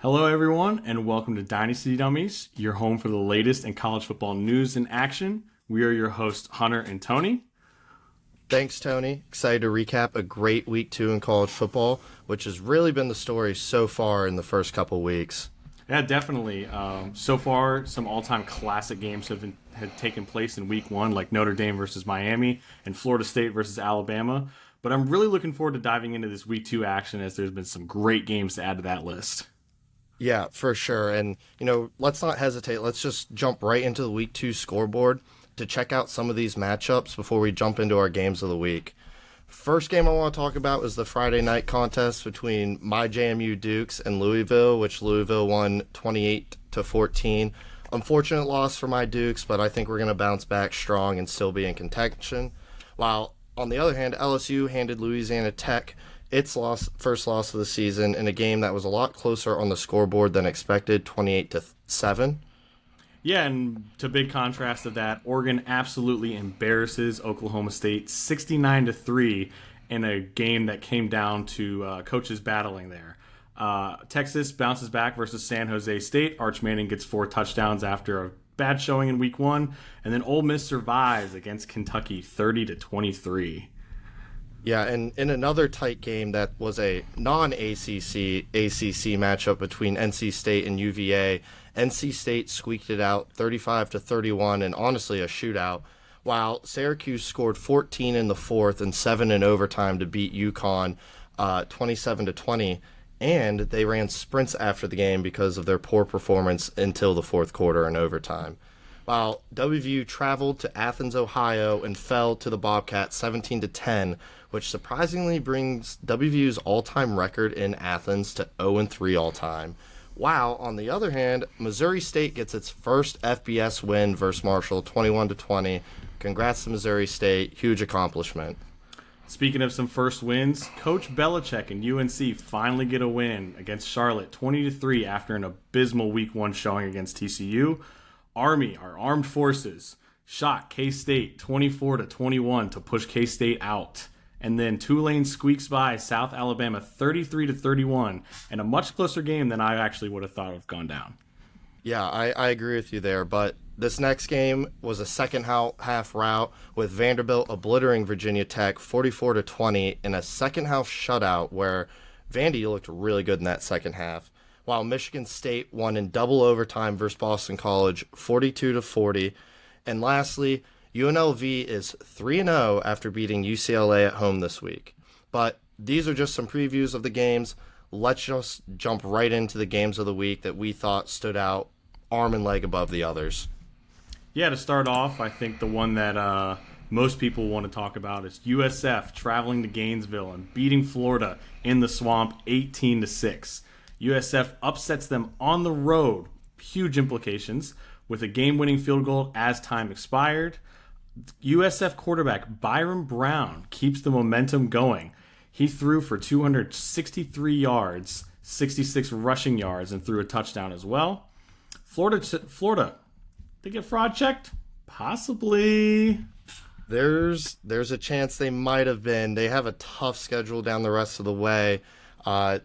Hello, everyone, and welcome to Dynasty Dumbies, your home for the latest in college football news and action. We are your hosts, Hunter and Tony. Thanks, Tony. Excited to recap a great week 2 in college football, which has really been the story so far in the first couple weeks. Yeah, definitely. So far, some all-time classic games have taken place in week 1, like Notre Dame versus Miami and Florida State versus Alabama. But I'm really looking forward to diving into this week 2 action as there's been some great games to add to that list. Yeah, for sure. And, let's not hesitate. Let's just jump right into the week 2 scoreboard to check out some of these matchups before we jump into our games of the week. First game I want to talk about is the Friday night contest between my JMU Dukes and Louisville, which Louisville won 28-14. Unfortunate loss for my Dukes, but I think we're going to bounce back strong and still be in contention. While, on the other hand, LSU handed Louisiana Tech its first loss of the season in a game that was a lot closer on the scoreboard than expected, 28-7. Yeah, and to big contrast of that, Oregon absolutely embarrasses Oklahoma State 69-3 in a game that came down to coaches battling there. Texas bounces back versus San Jose State. Arch Manning gets 4 touchdowns after a bad showing in week 1, and then Ole Miss survives against Kentucky 30-23. Yeah, and in another tight game that was a non-ACC matchup between NC State and UVA, NC State squeaked it out 35-31 and honestly a shootout, while Syracuse scored 14 in the fourth and 7 in overtime to beat UConn 27-20, and they ran sprints after the game because of their poor performance until the fourth quarter and overtime. While WVU traveled to Athens, Ohio and fell to the Bobcats 17-10, which surprisingly brings WVU's all-time record in Athens to 0-3 all-time. While, on the other hand, Missouri State gets its first FBS win versus Marshall 21-20. Congrats to Missouri State. Huge accomplishment. Speaking of some first wins, Coach Belichick and UNC finally get a win against Charlotte 20-3 after an abysmal week 1 showing against TCU. Army, our armed forces, shot K-State 24-21 to push K-State out. And then Tulane squeaks by South Alabama 33-31 in a much closer game than I actually would have thought would have gone down. Yeah, I agree with you there, but this next game was a second half rout with Vanderbilt obliterating Virginia Tech 44-20 in a second half shutout where Vandy looked really good in that second half, while Michigan State won in double overtime versus Boston College 42-40. And lastly, UNLV is 3-0 after beating UCLA at home this week. But these are just some previews of the games. Let's just jump right into the games of the week that we thought stood out arm and leg above the others. Yeah, to start off, I think the one that most people want to talk about is USF traveling to Gainesville and beating Florida in the Swamp 18-6. USF upsets them on the road. Huge implications with a game-winning field goal as time expired. USF quarterback Byron Brown keeps the momentum going. He threw for 263 yards, 66 rushing yards, and threw a touchdown as well. Florida, they get fraud checked? Possibly. There's a chance they might have been. They have a tough schedule down the rest of the way.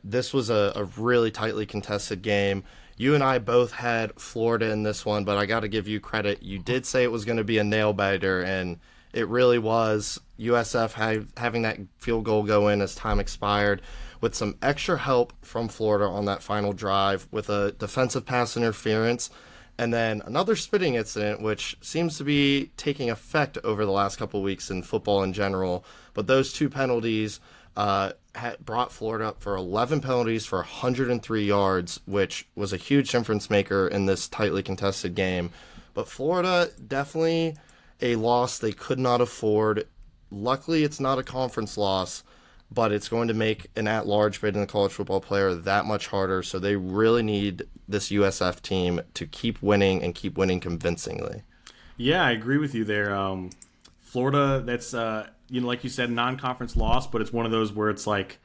This was a really tightly contested game. You and I both had Florida in this one, but I got to give you credit. You did say it was going to be a nail-biter, and it really was. USF having that field goal go in as time expired with some extra help from Florida on that final drive with a defensive pass interference, and then another spitting incident, which seems to be taking effect over the last couple of weeks in football in general. But those 2 penalties brought Florida up for 11 penalties for 103 yards, which was a huge difference maker in this tightly contested game. But Florida, definitely a loss they could not afford. Luckily, it's not a conference loss, but it's going to make an at-large bid in the college football player that much harder, so they really need this USF team to keep winning and keep winning convincingly. Yeah, I agree with you there. Florida, that's like you said, non-conference loss, but it's one of those where it's like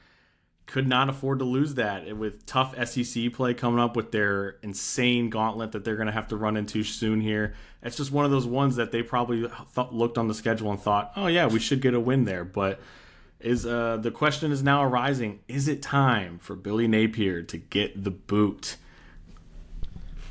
could not afford to lose that with tough SEC play coming up with their insane gauntlet that they're going to have to run into soon here. It's just one of those ones that they probably looked on the schedule and thought, oh yeah, we should get a win there. But Is the question is now arising: is it time for Billy Napier to get the boot?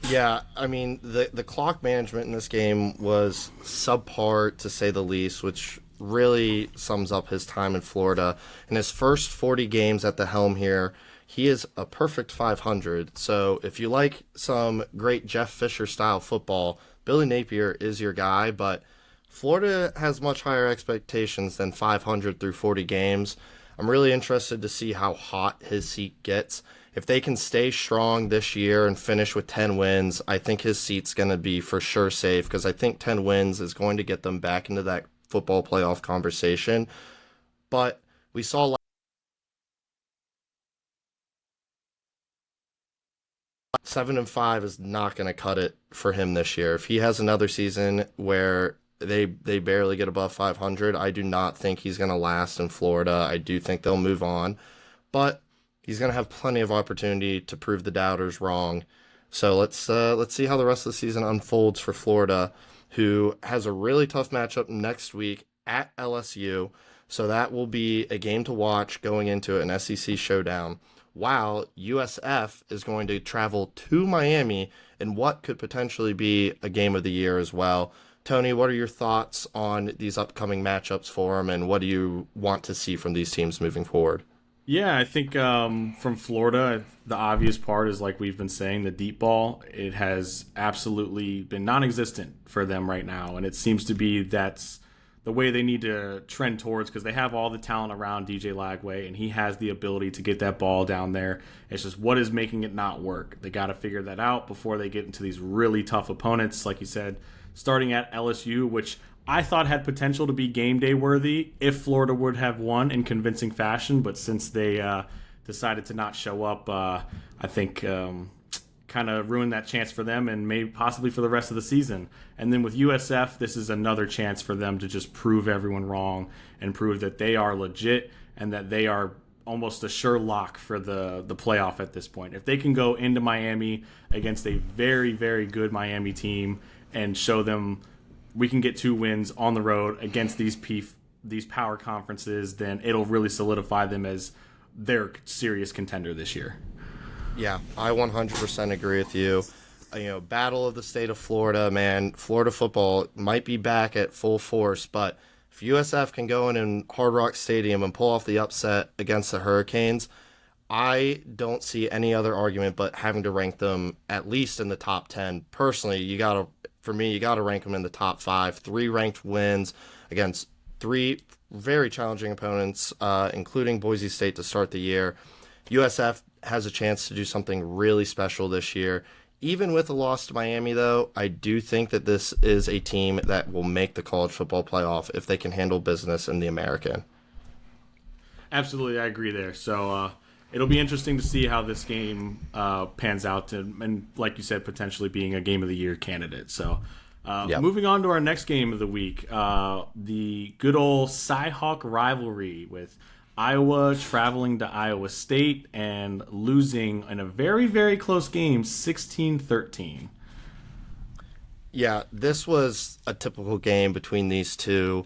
Yeah, I mean, the clock management in this game was subpar to say the least, which really sums up his time in Florida. In his first 40 games at the helm here, he is a perfect 500. So if you like some great Jeff Fisher style football, Billy Napier is your guy, but Florida has much higher expectations than 500 through 40 games. I'm really interested to see how hot his seat gets. If they can stay strong this year and finish with 10 wins, I think his seat's going to be for sure safe, because I think 10 wins is going to get them back into that football playoff conversation. But we saw 7-5 is not going to cut it for him this year. If he has another season where they barely get above 500, I do not think he's going to last in Florida. I do think they'll move on, but he's going to have plenty of opportunity to prove the doubters wrong. So let's see how the rest of the season unfolds for Florida, who has a really tough matchup next week at LSU. So that will be a game to watch going into an SEC showdown, while USF is going to travel to Miami in what could potentially be a game of the year as well. Tony, what are your thoughts on these upcoming matchups for them, and what do you want to see from these teams moving forward? Yeah, I think from Florida, the obvious part is, like we've been saying, the deep ball. It has absolutely been non-existent for them right now, and it seems to be that's the way they need to trend towards, because they have all the talent around DJ Lagway, and he has the ability to get that ball down there. It's just what is making it not work. They got to figure that out before they get into these really tough opponents, like you said, starting at LSU, which I thought had potential to be game day worthy if Florida would have won in convincing fashion, but since they decided to not show up, I think kind of ruined that chance for them, and maybe possibly for the rest of the season. And then with USF, this is another chance for them to just prove everyone wrong and prove that they are legit and that they are almost a sure lock for the playoff at this point. If they can go into Miami against a very, very good Miami team and show them we can get 2 wins on the road against these power conferences, then it'll really solidify them as their serious contender this year. Yeah, I 100% agree with you. Battle of the state of Florida, man. Florida football might be back at full force, but if USF can go in Hard Rock Stadium and pull off the upset against the Hurricanes, I don't see any other argument but having to rank them at least in the top 10. Personally, you got to rank them in the top 5. 3 ranked wins against 3 very challenging opponents, including Boise State to start the year. USF has a chance to do something really special this year. Even with a loss to Miami, though, I do think that this is a team that will make the college football playoff if they can handle business in the American. Absolutely, I agree there. So it'll be interesting to see how this game pans out, and like you said, potentially being a game of the year candidate. So moving on to our next game of the week, the good old Cy-Hawk rivalry with Iowa traveling to Iowa State and losing in a very, very close game, 16-13. Yeah, this was a typical game between these two.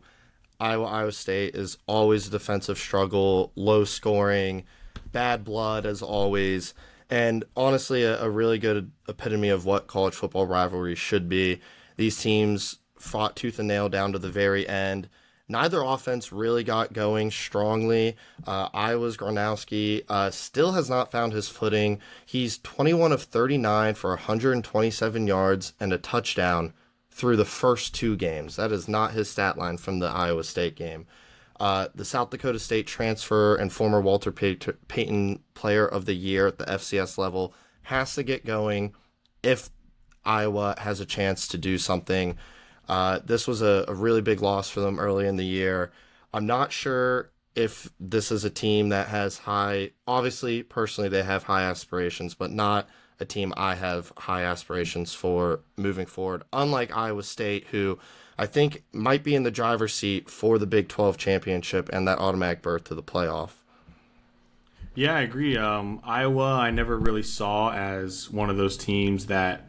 Iowa State is always a defensive struggle, low scoring, bad blood as always, and honestly a really good epitome of what college football rivalry should be. These teams fought tooth and nail down to the very end. Neither offense really got going strongly. Iowa's Gronowski still has not found his footing. He's 21 of 39 for 127 yards and a touchdown through the first 2 games. That is not his stat line from the Iowa State game. The South Dakota State transfer and former Walter Payton Player of the Year at the FCS level has to get going if Iowa has a chance to do something. This was a really big loss for them early in the year. I'm not sure if this is a team that has obviously, personally, they have high aspirations, but not a team I have high aspirations for moving forward. Unlike Iowa State, who I think might be in the driver's seat for the Big 12 championship and that automatic berth to the playoff. Yeah, I agree. Iowa, I never really saw as one of those teams that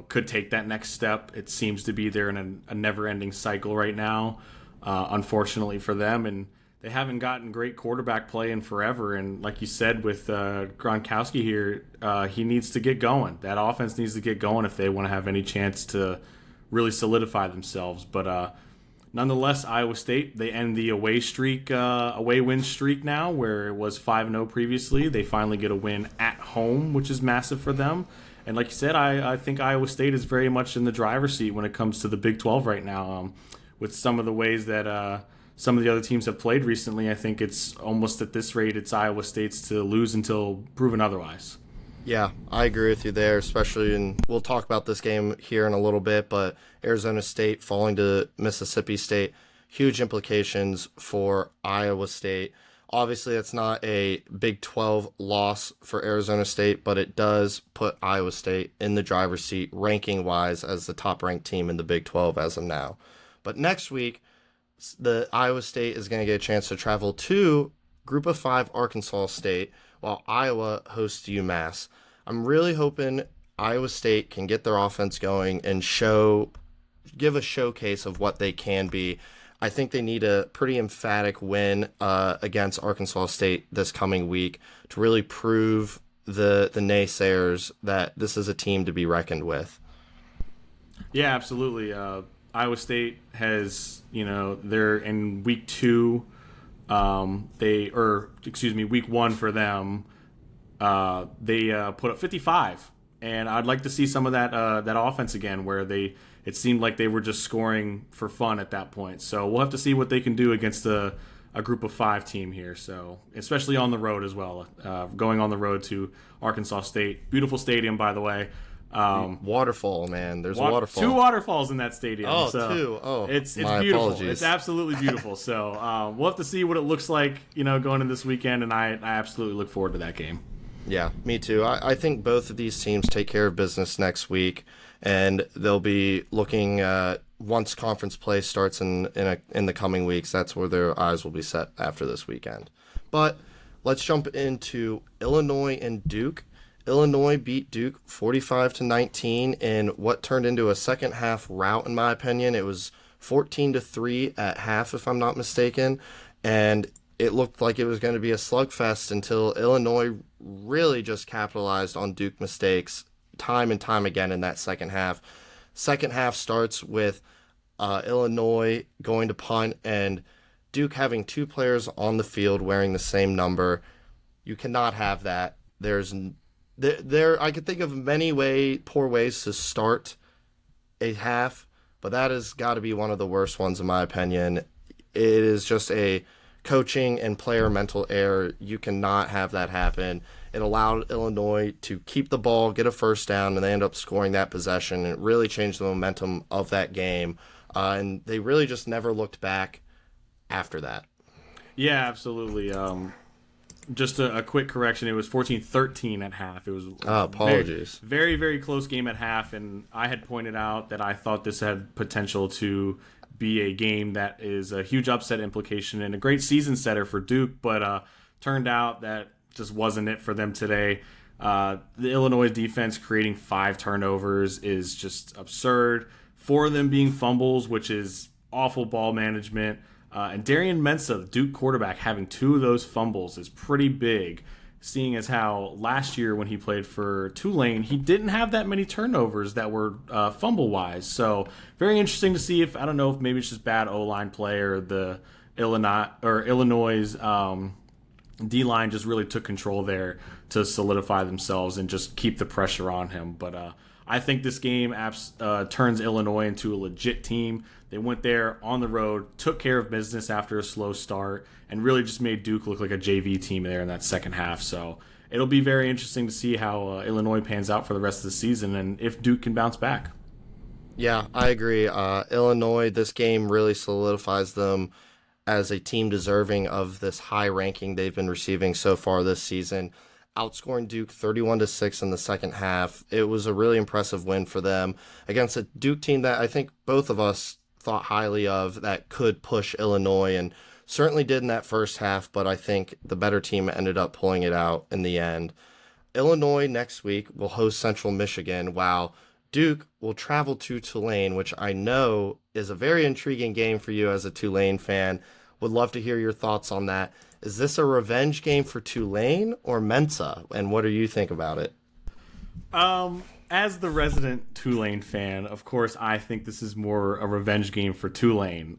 could take that next step. It seems to be they're in a never-ending cycle right now, unfortunately for them. And they haven't gotten great quarterback play in forever. And like you said with Gronkowski here, he needs to get going. That offense needs to get going if they want to have any chance to really solidify themselves. But nonetheless, Iowa State, they end the away win streak now, where it was 5-0 previously. They finally get a win at home, which is massive for them. And like you said, I think Iowa State is very much in the driver's seat when it comes to the Big 12 right now. With some of the ways that some of the other teams have played recently, I think it's almost at this rate, it's Iowa State's to lose until proven otherwise. Yeah, I agree with you there, especially we'll talk about this game here in a little bit, but Arizona State falling to Mississippi State, huge implications for Iowa State. Obviously, it's not a Big 12 loss for Arizona State, but it does put Iowa State in the driver's seat ranking-wise as the top-ranked team in the Big 12 as of now. But next week, the Iowa State is going to get a chance to travel to Group of 5 Arkansas State, while Iowa hosts UMass. I'm really hoping Iowa State can get their offense going and give a showcase of what they can be. I think they need a pretty emphatic win against Arkansas State this coming week to really prove the naysayers that this is a team to be reckoned with. Yeah, absolutely. Iowa State has, they're in week 2. Week 1 for them. They put up 55, and I'd like to see some of that offense again, where it seemed like they were just scoring for fun at that point. So we'll have to see what they can do against a Group of 5 team here. So especially on the road as well, going on the road to Arkansas State, beautiful stadium by the way. Waterfall, man. There's a waterfall. 2 waterfalls in that stadium. Oh, so 2. Oh, it's my beautiful. apologies. It's absolutely beautiful. So we'll have to see what it looks like, going into this weekend, and I absolutely look forward to that game. Yeah, me too. I think both of these teams take care of business next week, and they'll be looking once conference play starts in the coming weeks. That's where their eyes will be set after this weekend. But let's jump into Illinois and Duke. Illinois beat Duke 45-19 in what turned into a second half rout, in my opinion. It was 14-3 at half, if I'm not mistaken, and it looked like it was going to be a slugfest until Illinois really just capitalized on Duke mistakes time and time again in that second half. Second half starts with Illinois going to punt and Duke having 2 players on the field wearing the same number. You cannot have that. I could think of many poor ways to start a half, but that has got to be one of the worst ones in my opinion. It is just a coaching and player mental error. You cannot have that happen. It allowed Illinois to keep the ball, get a first down, and they end up scoring that possession. And it really changed the momentum of that game. And they really just never looked back after that. Yeah, absolutely. Just a quick correction. It was 14-13 at half. It was apologies. Very, very close game at half. And I had pointed out that I thought this had potential to be a game that is a huge upset implication and a great season setter for Duke, but turned out that just wasn't it for them today. The Illinois defense creating 5 turnovers is just absurd. 4 of them being fumbles, which is awful ball management. And Darian Mensah, the Duke quarterback, having 2 of those fumbles is pretty big, seeing as how last year when he played for Tulane, he didn't have that many turnovers that were fumble-wise. So very interesting to see if maybe it's just bad O-line play or the Illinois' D-line just really took control there to solidify themselves and just keep the pressure on him. But I think this game turns Illinois into a legit team. They went there on the road, took care of business after a slow start, and really just made Duke look like a JV team there in that second half. So it'll be very interesting to see how Illinois pans out for the rest of the season and if Duke can bounce back. Yeah, I agree. Illinois, this game really solidifies them as a team deserving of this high ranking they've been receiving so far this season. Outscoring Duke 31-6 in the second half. It was a really impressive win for them against a Duke team that I think both of us thought highly of that could push Illinois and certainly did in that first half, but I think the better team ended up pulling it out in the end. Illinois next week will host Central Michigan, while Duke will travel to Tulane, which I know is a very intriguing game for you as a Tulane fan. would love to hear your thoughts on that. Is this a revenge game for Tulane or Mensa? And what do you think about it? As the resident Tulane fan, of course, I think this is more a revenge game for Tulane.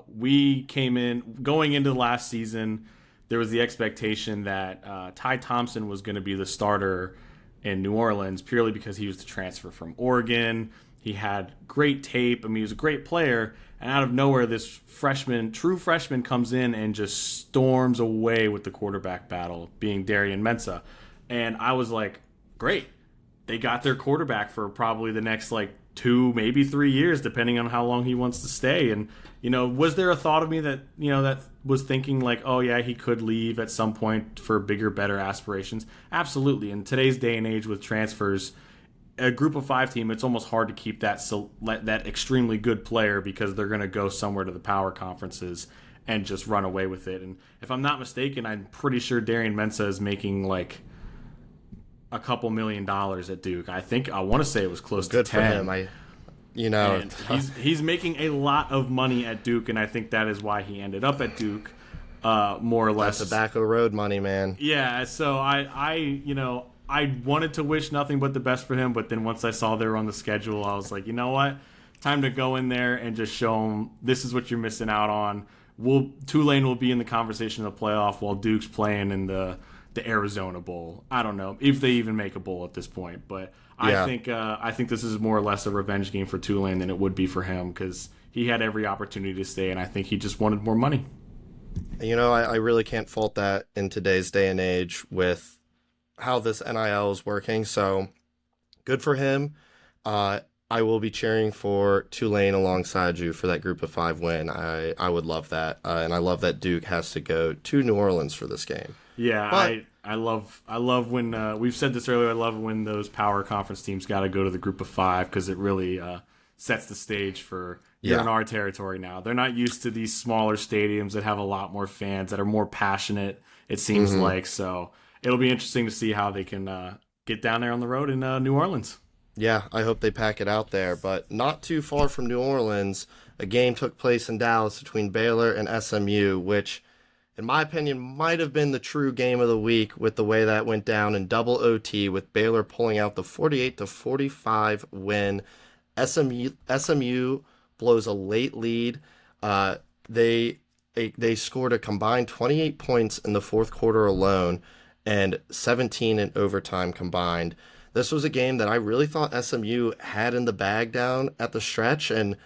We came in, going into the last season, there was the expectation that Ty Thompson was going to be the starter in New Orleans purely because he was the transfer from Oregon. He had great tape. I mean, he was a great player. And out of nowhere, this true freshman comes in and just storms away with the quarterback battle, being Darian Mensah. And I was like, great. They got their quarterback for probably the next 2, maybe 3 years, depending on how long he wants to stay. And, was there a thought of me that, that was thinking oh yeah, he could leave at some point for bigger, better aspirations? Absolutely. In today's day and age with transfers, a group of 5 team, it's almost hard to keep that extremely good player because they're going to go somewhere to the power conferences and just run away with it. And if I'm not mistaken, I'm pretty sure Darian Mensah is making a couple $1 million at Duke. I want to say it was close to 10. Good for him. And he's making a lot of money at Duke, and I think that is why he ended up at Duke, more or less. That's tobacco road money, man. Yeah, so I wanted to wish nothing but the best for him, but then once I saw they were on the schedule, I was like, you know what? Time to go in there and just show them this is what you're missing out on. Tulane will be in the conversation of the playoff while Duke's playing in the Arizona Bowl. I don't know if they even make a bowl at this point, but yeah. I think this is more or less a revenge game for Tulane than it would be for him because he had every opportunity to stay, and I think he just wanted more money. I really can't fault that in today's day and age with how this NIL is working. So good for him. I will be cheering for Tulane alongside you for that group of 5 win. I would love that. And I love that Duke has to go to New Orleans for this game. Yeah, but I love when we've said this earlier. I love when those power conference teams got to go to the group of 5 because it really sets the stage for you're in our territory now. They're not used to these smaller stadiums that have a lot more fans that are more passionate. It seems like so. It'll be interesting to see how they can get down there on the road in New Orleans. Yeah, I hope they pack it out there. But not too far from New Orleans, a game took place in Dallas between Baylor and SMU, which, in my opinion, might have been the true game of the week with the way that went down in double OT, with Baylor pulling out the 48-45 win. SMU blows a late lead. They scored a combined 28 points in the fourth quarter alone, and 17 in overtime combined. This was a game that I really thought SMU had in the bag down at the stretch, and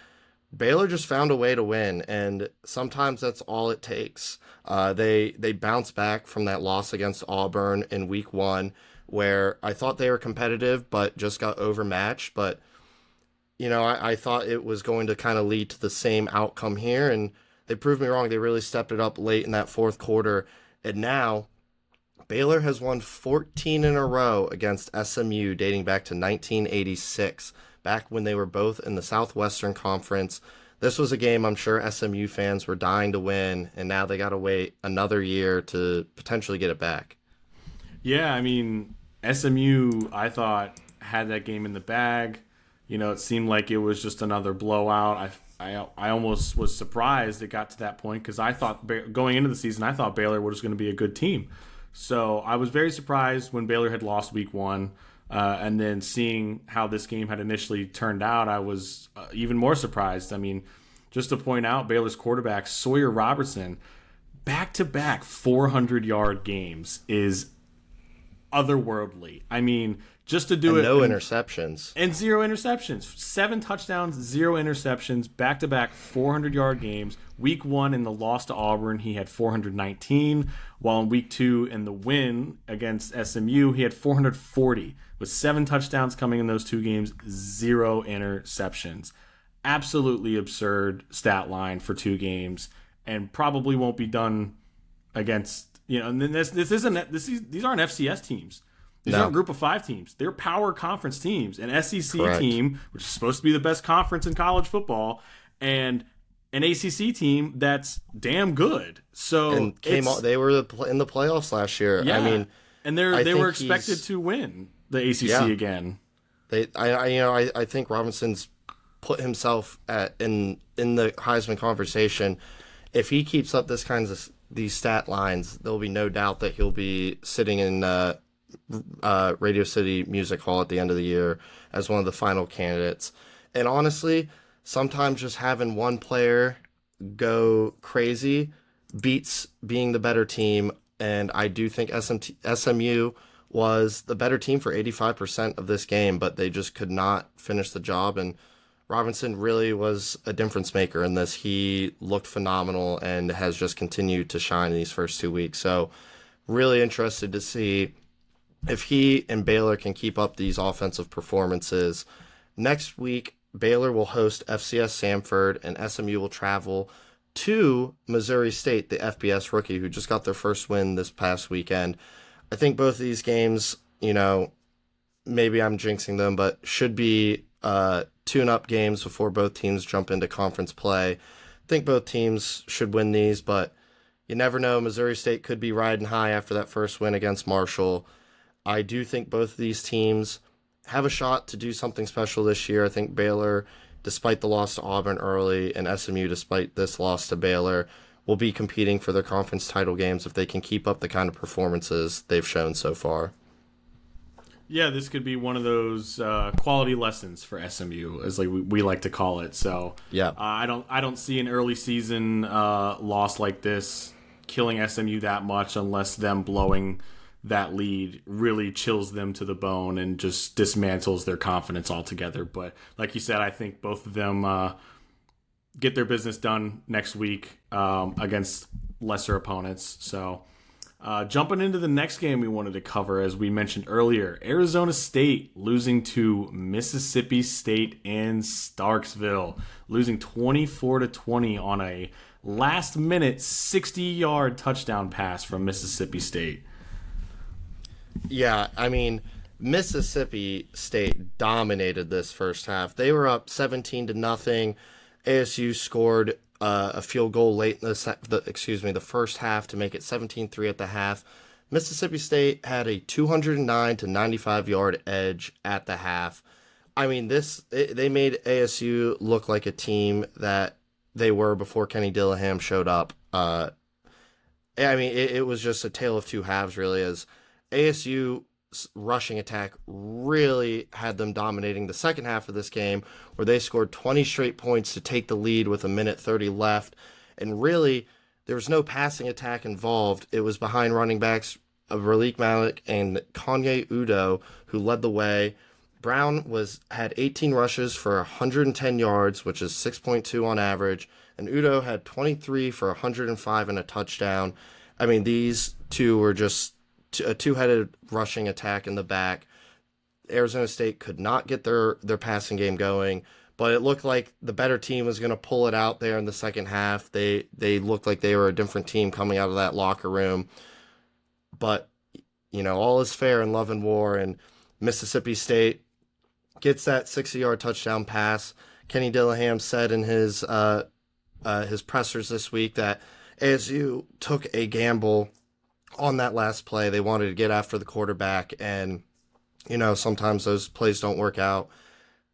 Baylor just found a way to win, and sometimes that's all it takes. They bounced back from that loss against Auburn in week 1, where I thought they were competitive, but just got overmatched. But, I thought it was going to kind of lead to the same outcome here, and they proved me wrong. They really stepped it up late in that fourth quarter, and now Baylor has won 14 in a row against SMU dating back to 1986, back when they were both in the Southwestern Conference. This was a game I'm sure SMU fans were dying to win, and now they got to wait another year to potentially get it back. Yeah, I mean, SMU, I thought, had that game in the bag. It seemed like it was just another blowout. I almost was surprised it got to that point because I thought, going into the season, I thought Baylor was going to be a good team. So I was very surprised when Baylor had lost week 1, and then seeing how this game had initially turned out, I was even more surprised. I mean, just to point out, Baylor's quarterback, Sawyer Robertson, back-to-back 400-yard games is otherworldly. I mean, just to do it. No interceptions. And 0 interceptions. 7 touchdowns, 0 interceptions, back-to-back 400-yard games. Week 1 in the loss to Auburn, he had 419, while in week 2 in the win against SMU, he had 440, with 7 touchdowns coming in those 2 games, 0 interceptions. Absolutely absurd stat line for 2 games, and probably won't be done against, and these aren't FCS teams. These aren't group of 5 teams. They're power conference teams. An SEC Correct. team, which is supposed to be the best conference in college football, and an ACC team that's damn good. So they were in the playoffs last year. Yeah, I mean, and they were expected to win the ACC again. I think Robinson's put himself in the Heisman conversation if he keeps up these stat lines, there'll be no doubt that he'll be sitting in Radio City Music Hall at the end of the year as one of the final candidates. And honestly, sometimes just having one player go crazy beats being the better team. And I do think SMU was the better team for 85% of this game, but they just could not finish the job. And Robinson really was a difference maker in this. He looked phenomenal and has just continued to shine in these first 2 weeks. So really interested to see if he and Baylor can keep up these offensive performances. Next week, Baylor will host FCS Samford, and SMU will travel to Missouri State, the FBS rookie, who just got their first win this past weekend. I think both of these games, maybe I'm jinxing them, but should be tune-up games before both teams jump into conference play. I think both teams should win these, but you never know. Missouri State could be riding high after that first win against Marshall. I do think both of these teams have a shot to do something special this year. I think Baylor, despite the loss to Auburn early, and SMU, despite this loss to Baylor, will be competing for their conference title games if they can keep up the kind of performances they've shown so far. Yeah, this could be one of those quality lessons for SMU, as like we like to call it. So yeah, I don't see an early season loss like this killing SMU that much, unless them blowing that lead really chills them to the bone and just dismantles their confidence altogether. But like you said, I think both of them get their business done next week against lesser opponents. So jumping into the next game we wanted to cover, as we mentioned earlier, Arizona State losing to Mississippi State in Starksville, losing 24-20 on a last-minute 60-yard touchdown pass from Mississippi State. Yeah, I mean, Mississippi State dominated this first half. They were up 17-0. ASU scored a field goal late in the first half to make it 17-3 at the half. Mississippi State had a 209 to 95 yard edge at the half. I mean, they made ASU look like a team that they were before Kenny Dillingham showed up. I mean, it was just a tale of two halves, really, as ASU's rushing attack really had them dominating the second half of this game, where they scored 20 straight points to take the lead with 1:30 left. And really, there was no passing attack involved. It was behind running backs of Raleek Malik and Kanye Udo, who led the way. Brown had 18 rushes for 110 yards, which is 6.2 on average, and Udo had 23 for 105 and a touchdown. I mean, these two were just a two-headed rushing attack in the back. Arizona State could not get their passing game going, but it looked like the better team was going to pull it out there in the second half. They looked like they were a different team coming out of that locker room. But, all is fair in love and war, and Mississippi State gets that 60-yard touchdown pass. Kenny Dillingham said in his pressers this week that ASU took a gamble on that last play. They wanted to get after the quarterback, and sometimes those plays don't work out,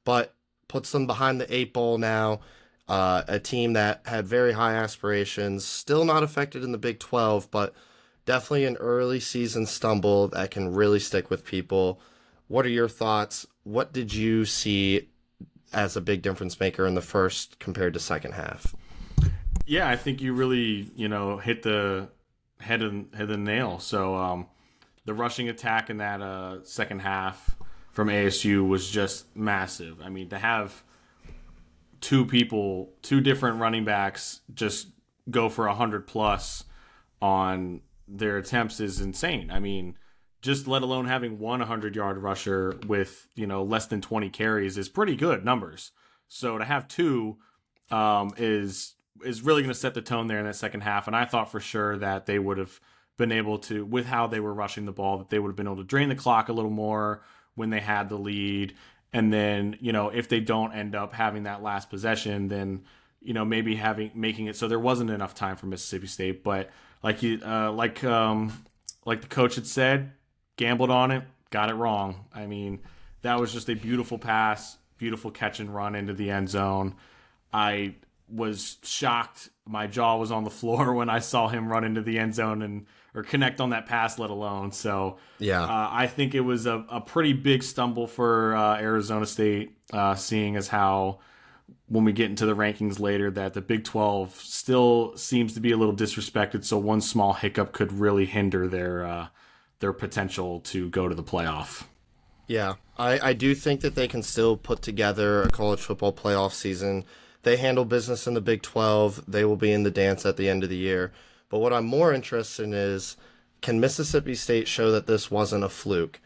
but puts them behind the 8 ball now. A team that had very high aspirations, still not affected in the Big 12, but definitely an early season stumble that can really stick with people. What are your thoughts? What did you see as a big difference maker in the first compared to second half? Yeah, I think you really, hit the head of the nail. So the rushing attack in that second half from ASU was just massive. I mean, to have two different running backs just go for 100+ on their attempts is insane. I mean, just let alone having one 100-yard rusher with, less than 20 carries is pretty good numbers. So to have two is really going to set the tone there in that second half. And I thought for sure that they would have been able to, with how they were rushing the ball, that they would have been able to drain the clock a little more when they had the lead. And then, if they don't end up having that last possession, then, maybe making it so there wasn't enough time for Mississippi State. But like the coach had said, gambled on it, got it wrong. I mean, that was just a beautiful pass, beautiful catch and run into the end zone. I was shocked. My jaw was on the floor when I saw him run into the end zone or connect on that pass, let alone. So Yeah. I think it was a pretty big stumble for Arizona State, seeing as how when we get into the rankings later that the Big 12 still seems to be a little disrespected. So one small hiccup could really hinder their potential to go to the playoff. Yeah, I do think that they can still put together a college football playoff season. They handle business in the Big 12. They will be in the dance at the end of the year. But what I'm more interested in is, can Mississippi State show that this wasn't a fluke?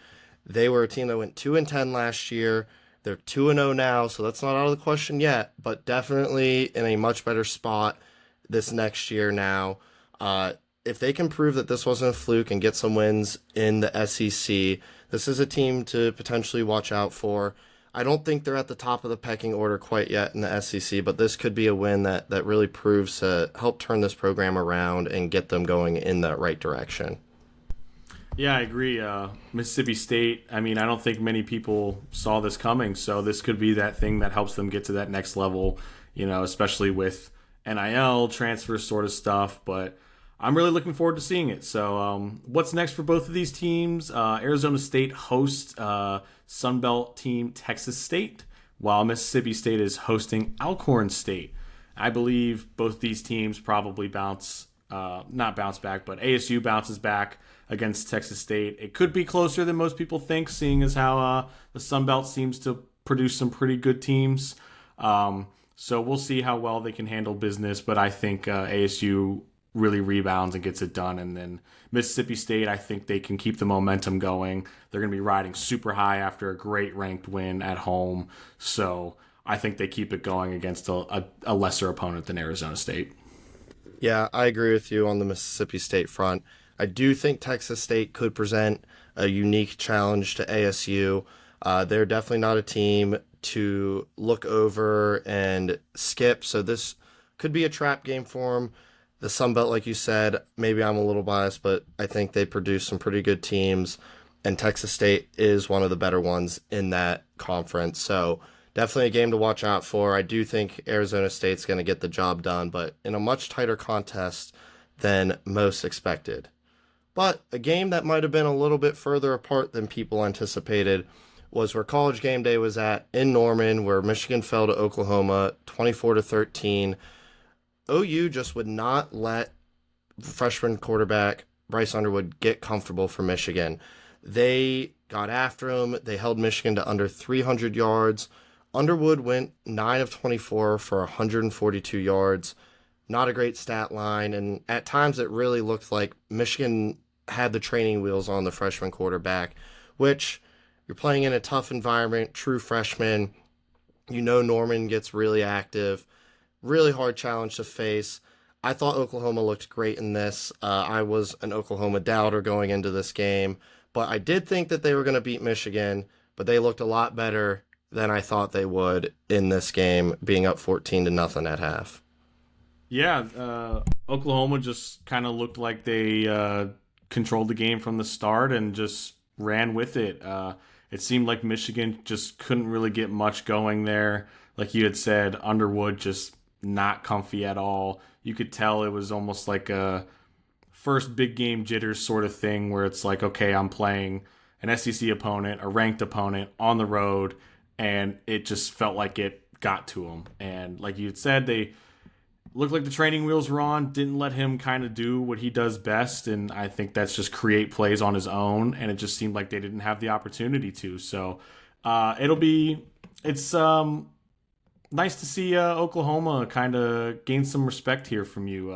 They were a team that went 2-10 last year. They're 2-0 now, so that's not out of the question yet, but definitely in a much better spot this next year now. If they can prove that this wasn't a fluke and get some wins in the SEC, this is a team to potentially watch out for. I don't think they're at the top of the pecking order quite yet in the SEC, but this could be a win that really proves to help turn this program around and get them going in the right direction. Yeah, I agree. Mississippi State, I mean, I don't think many people saw this coming, so this could be that thing that helps them get to that next level, especially with NIL, transfer sort of stuff, but I'm really looking forward to seeing it. So what's next for both of these teams? Arizona State hosts Sunbelt team Texas State, while Mississippi State is hosting Alcorn State. I believe both these teams probably not bounce back, but ASU bounces back against Texas State. It could be closer than most people think, seeing as how the Sunbelt seems to produce some pretty good teams. So we'll see how well they can handle business, but I think ASU really rebounds and gets it done. And then Mississippi State, I think they can keep the momentum going. They're going to be riding super high after a great ranked win at home. So I think they keep it going against a lesser opponent than Arizona State. Yeah, I agree with you on the Mississippi State front. I do think Texas State could present a unique challenge to ASU. They're definitely not a team to look over and skip, so this could be a trap game for them. The Sun Belt, like you said, maybe I'm a little biased, but I think they produce some pretty good teams, and Texas State is one of the better ones in that conference. So definitely a game to watch out for. I do think Arizona State's going to get the job done, but in a much tighter contest than most expected. But a game that might have been a little bit further apart than people anticipated was where College Game Day was at in Norman, where Michigan fell to Oklahoma 24-13. OU just would not let freshman quarterback Bryce Underwood get comfortable for Michigan. They got after him. They held Michigan to under 300 yards. Underwood went 9 of 24 for 142 yards. Not a great stat line, and at times it really looked like Michigan had the training wheels on the freshman quarterback, which you're playing in a tough environment, true freshman. Norman gets really active. Really hard challenge to face. I thought Oklahoma looked great in this. I was an Oklahoma doubter going into this game, but I did think that they were going to beat Michigan, but they looked a lot better than I thought they would in this game, being up 14-0 at half. Yeah, Oklahoma just kind of looked like they controlled the game from the start and just ran with it. It seemed like Michigan just couldn't really get much going there. Like you had said, Underwood just not comfy at all. You could tell it was almost like a first big game jitters sort of thing where it's like, okay, I'm playing an SEC opponent, a ranked opponent on the road, and it just felt like it got to him. And like you had said, they looked like the training wheels were on, didn't let him kind of do what he does best, and I think that's just create plays on his own, and it just seemed like they didn't have the opportunity to. So it's nice to see Oklahoma kind of gain some respect here from you.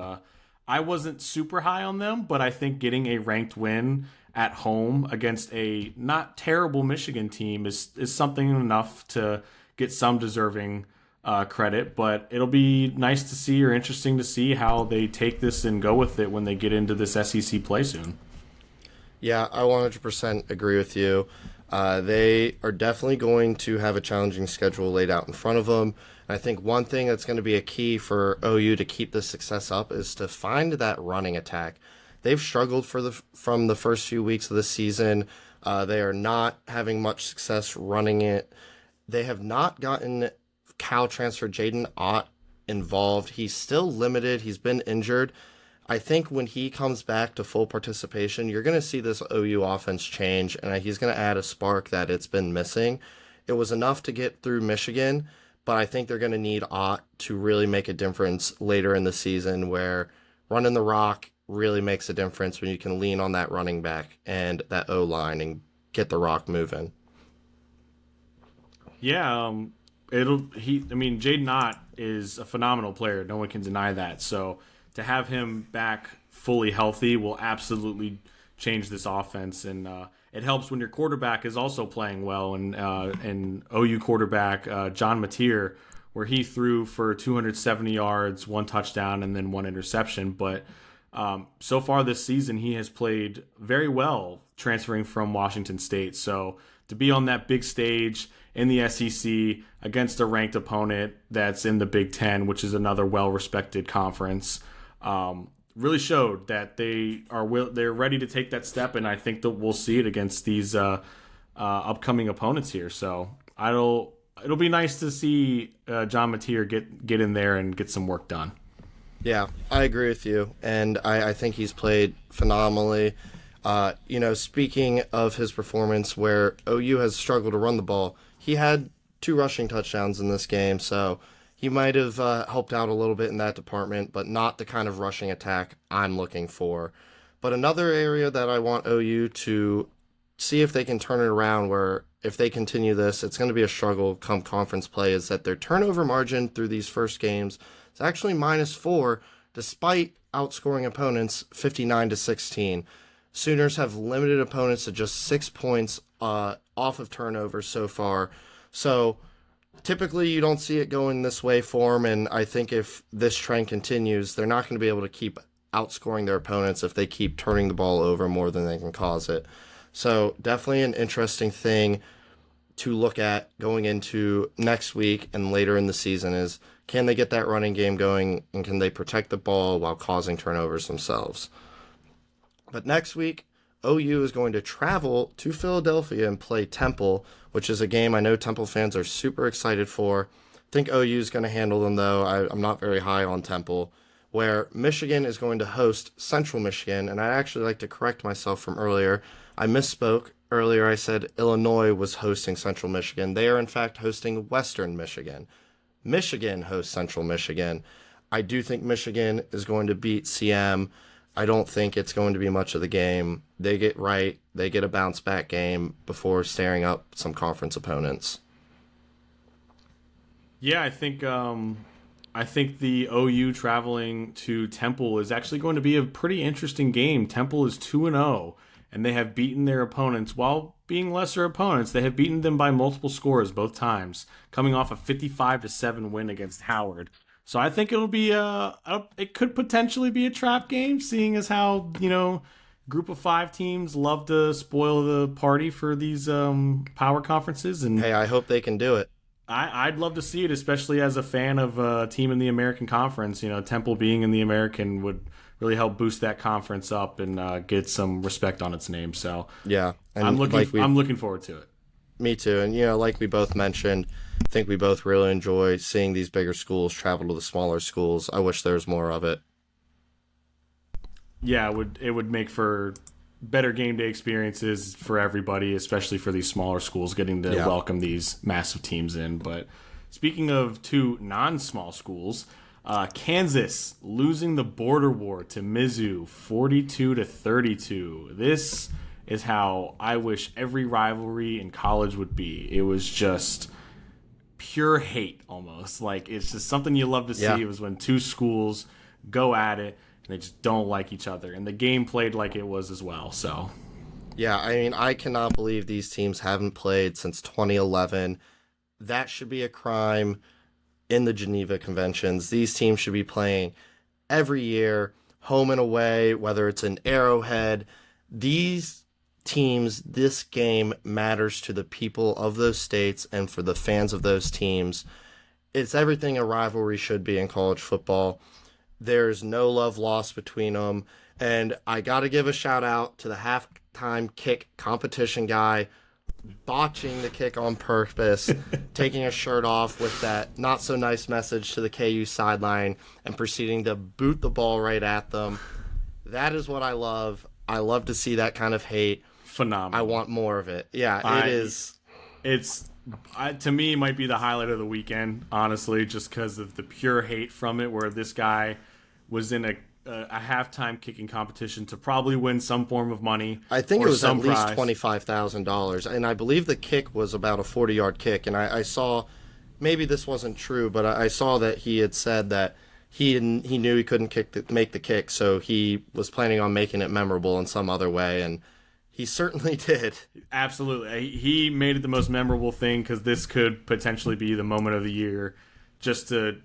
I wasn't super high on them, but I think getting a ranked win at home against a not terrible Michigan team is something enough to get some deserving credit. But it'll be nice to see or interesting to see how they take this and go with it when they get into this SEC play soon. Yeah, I 100% agree with you. They are definitely going to have a challenging schedule laid out in front of them. And I think one thing that's going to be a key for OU to keep this success up is to find that running attack. They've struggled from the first few weeks of the season. They are not having much success running it. They have not gotten Cal transfer Jaden Ott involved. He's still limited. He's been injured. I think when he comes back to full participation, you're going to see this OU offense change, and he's going to add a spark that it's been missing. It was enough to get through Michigan, but I think they're going to need Ott to really make a difference later in the season, where running the rock really makes a difference when you can lean on that running back and that O-line and get the rock moving. Yeah, Jaden Ott is a phenomenal player. No one can deny that. So to have him back fully healthy will absolutely change this offense, and it helps when your quarterback is also playing well. And OU quarterback John Mateer, where he threw for 270 yards, 1 touchdown, and then 1 interception. But so far this season, he has played very well, transferring from Washington State. So to be on that big stage in the SEC against a ranked opponent that's in the Big Ten, which is another well-respected conference, really showed that they're ready to take that step, and I think that we'll see it against these upcoming opponents here. So it'll be nice to see John Mateer get in there and get some work done. Yeah, I agree with you, and I think he's played phenomenally. Speaking of his performance, where OU has struggled to run the ball, he had 2 rushing touchdowns in this game, so he might have helped out a little bit in that department, but not the kind of rushing attack I'm looking for. But another area that I want OU to see if they can turn it around, where if they continue this, it's going to be a struggle come conference play, is that their turnover margin through these first games is actually -4, despite outscoring opponents 59-16. Sooners have limited opponents to just 6 points off of turnovers so far. So typically you don't see it going this way for them, and I think if this trend continues, they're not going to be able to keep outscoring their opponents if they keep turning the ball over more than they can cause it. So definitely an interesting thing to look at going into next week and later in the season is, can they get that running game going, and can they protect the ball while causing turnovers themselves? But next week, OU is going to travel to Philadelphia and play Temple, which is a game I know Temple fans are super excited for. I think OU is going to handle them, though. I'm not very high on Temple. Where Michigan is going to host Central Michigan, and I'd actually like to correct myself from earlier. I misspoke. Earlier I said Illinois was hosting Central Michigan. They are, in fact, hosting Western Michigan. Michigan hosts Central Michigan. I do think Michigan is going to beat CM. I don't think it's going to be much of the game. They get a bounce-back game before staring up some conference opponents. Yeah, I think the OU traveling to Temple is actually going to be a pretty interesting game. Temple is 2-0, and they have beaten their opponents while being lesser opponents. They have beaten them by multiple scores both times, coming off a 55-7 win against Howard. So I think it'll be it could potentially be a trap game, seeing as how, group of 5 teams love to spoil the party for these power conferences. And hey, I hope they can do it. I'd love to see it, especially as a fan of a team in the American Conference. Temple being in the American would really help boost that conference up and get some respect on its name. So yeah, and I'm looking forward to it. Me too. And, like we both mentioned, I think we both really enjoy seeing these bigger schools travel to the smaller schools. I wish there was more of it. Yeah, it would make for better game day experiences for everybody, especially for these smaller schools getting to welcome these massive teams in. But speaking of 2 non-small schools, Kansas losing the border war to Mizzou 42-32. This is how I wish every rivalry in college would be. It was just pure hate almost. Like, it's just something you love to see. It was when 2 schools go at it and they just don't like each other. And the game played like it was as well. So yeah, I cannot believe these teams haven't played since 2011. That should be a crime in the Geneva Conventions. These teams should be playing every year, home and away, whether it's an Arrowhead. These teams, this game matters to the people of those states and for the fans of those teams. It's everything a rivalry should be in college football. There's no love lost between them. And I got to give a shout out to the halftime kick competition guy, botching the kick on purpose, taking his shirt off with that not so nice message to the KU sideline, and proceeding to boot the ball right at them. That is what I love. I love to see that kind of hate. Phenomenal. I want more of it. Yeah, it is. It's to me, it might be the highlight of the weekend, honestly, just because of the pure hate from it, where this guy was in a halftime kicking competition to probably win some form of money. I think or it was some at least prize. $25,000, and I believe the kick was about a 40-yard kick. And I saw, maybe this wasn't true, but I saw that he had said that he knew he couldn't make the kick, so he was planning on making it memorable in some other way, and he certainly did. Absolutely. He made it the most memorable thing because this could potentially be the moment of the year, just to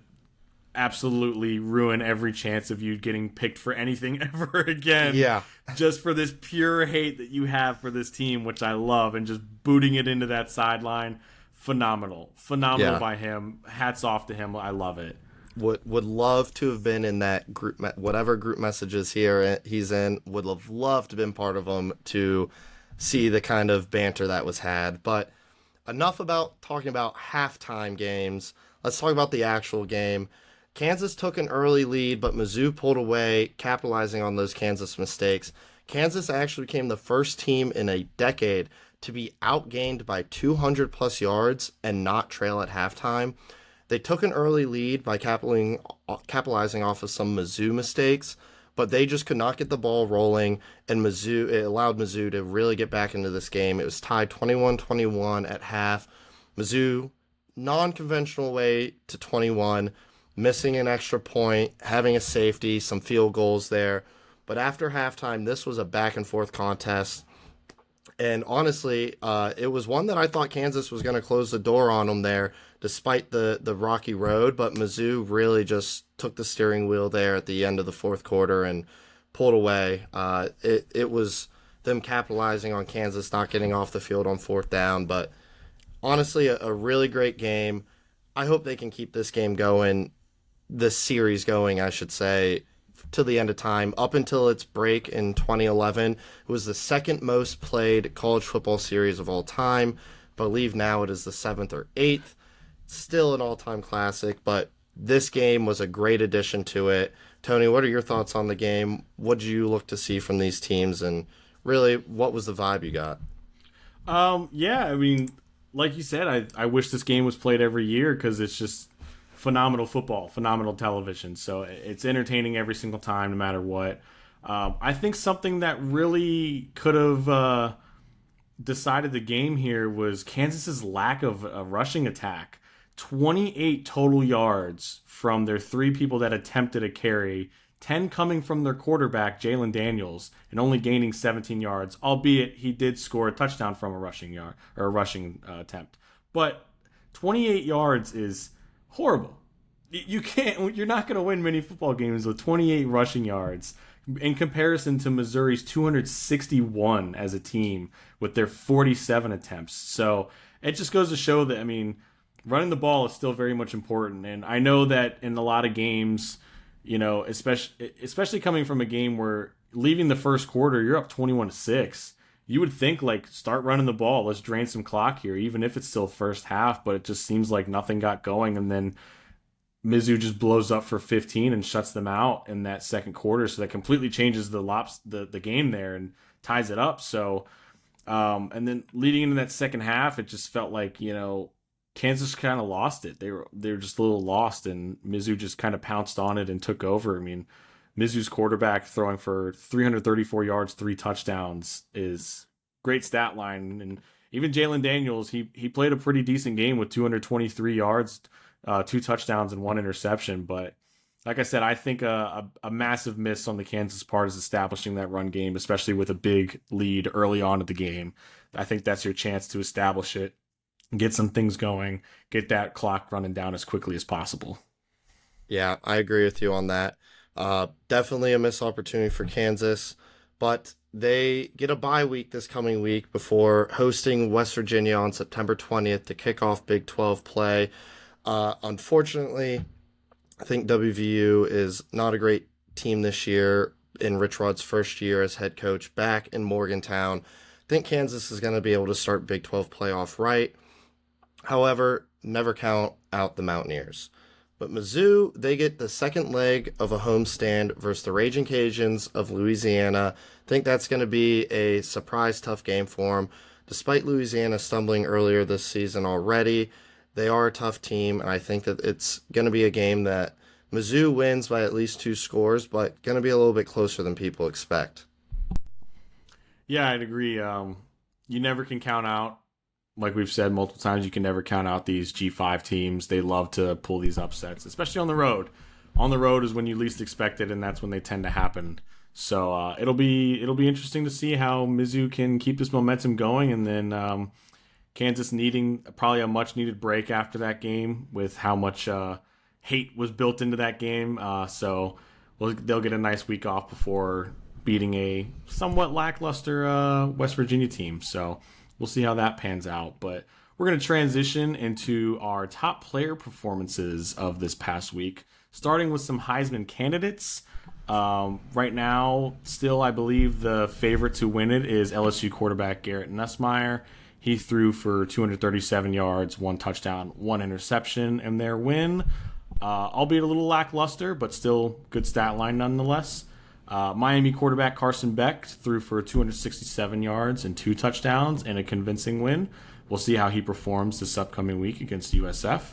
absolutely ruin every chance of you getting picked for anything ever again. Yeah. Just for this pure hate that you have for this team, which I love, and just booting it into that sideline. Phenomenal. Phenomenal by him. Hats off to him. I love it. Would love to have been in that group, whatever group messages he's in. Would have loved to have been part of them to see the kind of banter that was had. But enough about talking about halftime games. Let's talk about the actual game. Kansas took an early lead, but Mizzou pulled away, capitalizing on those Kansas mistakes. Kansas actually became the first team in a decade to be outgained by 200-plus yards and not trail at halftime. They took an early lead by capitalizing off of some Mizzou mistakes, but they just could not get the ball rolling, and it allowed Mizzou to really get back into this game. It was tied 21-21 at half. Mizzou, non-conventional way to 21, missing an extra point, having a safety, some field goals there. But after halftime, this was a back-and-forth contest. And honestly, it was one that I thought Kansas was going to close the door on them there, despite the rocky road. But Mizzou really just took the steering wheel there at the end of the fourth quarter and pulled away. It was them capitalizing on Kansas not getting off the field on fourth down. But honestly, a really great game. I hope they can keep this game going, this series going, I should say, to the end of time. Up until its break in 2011, it was the second most played college football series of all time. I believe now it is the 7th or 8th. Still an all-time classic, but this game was a great addition to it. Tony, what are your thoughts on the game? What did you look to see from these teams, and really, what was the vibe you got? Yeah, I mean, like you said, I wish this game was played every year because it's just phenomenal football, phenomenal television. So it's entertaining every single time, no matter what. I think something that really could have decided the game here was Kansas's lack of a rushing attack. 28 total yards from their 3 people that attempted a carry, 10 coming from their quarterback, Jalen Daniels, and only gaining 17 yards, albeit he did score a touchdown from a rushing attempt. But 28 yards is horrible. You're not going to win many football games with 28 rushing yards in comparison to Missouri's 261 as a team with their 47 attempts. So it just goes to show that, I mean, running the ball is still very much important. And I know that in a lot of games, you know, especially coming from a game where leaving the first quarter, you're up 21-6. You would think, like, start running the ball. Let's drain some clock here, even if it's still first half. But it just seems like nothing got going. And then Mizzou just blows up for 15 and shuts them out in that second quarter. So that completely changes the game there and ties it up. So, and then leading into that second half, it just felt like, you know, Kansas kind of lost it. They were just a little lost, and Mizzou just kind of pounced on it and took over. I mean, Mizzou's quarterback throwing for 334 yards, 3 touchdowns is great stat line. And even Jalen Daniels, he played a pretty decent game with 223 yards, 2 touchdowns, and 1 interception. But like I said, I think a massive miss on the Kansas part is establishing that run game, especially with a big lead early on in the game. I think that's your chance to establish it, get some things going, get that clock running down as quickly as possible. Yeah, I agree with you on that. Definitely a missed opportunity for Kansas, but they get a bye week this coming week before hosting West Virginia on September 20th to kick off Big 12 play. Unfortunately, I think WVU is not a great team this year in Rich Rod's first year as head coach back in Morgantown. think Kansas is going to be able to start Big 12 playoff right. However, never count out the Mountaineers. But Mizzou, they get the second leg of a homestand versus the Raging Cajuns of Louisiana. I think that's going to be a surprise tough game for them. Despite Louisiana stumbling earlier this season already, they are a tough team, and I think that it's going to be a game that Mizzou wins by at least 2 scores, but going to be a little bit closer than people expect. Yeah, I'd agree. You never can count out, like we've said multiple times, you can never count out these G5 teams. They love to pull these upsets, especially on the road. On the road is when you least expect it, and that's when they tend to happen. So it'll be interesting to see how Mizzou can keep this momentum going, and then Kansas needing probably a much-needed break after that game with how much hate was built into that game. So they'll get a nice week off before beating a somewhat lackluster West Virginia team. So we'll see how that pans out. But we're going to transition into our top player performances of this past week, starting with some Heisman candidates. Right now, still, I believe the favorite to win it is LSU quarterback Garrett Nussmeier. He threw for 237 yards, 1 touchdown, 1 interception in their win. Albeit a little lackluster, but still good stat line nonetheless. Miami quarterback Carson Beck threw for 267 yards and 2 touchdowns in a convincing win. We'll see how he performs this upcoming week against USF.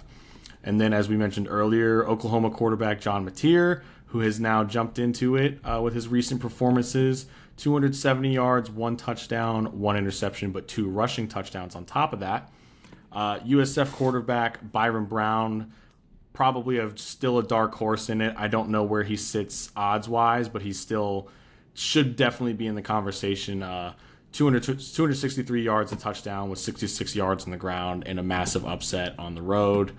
And then, as we mentioned earlier, Oklahoma quarterback John Mateer, who has now jumped into it with his recent performances, 270 yards, 1 touchdown, 1 interception, but 2 rushing touchdowns on top of that. USF quarterback Byron Brown, probably still a dark horse in it. I don't know where he sits odds-wise, but he still should definitely be in the conversation. 263 yards a touchdown with 66 yards on the ground and a massive upset on the road.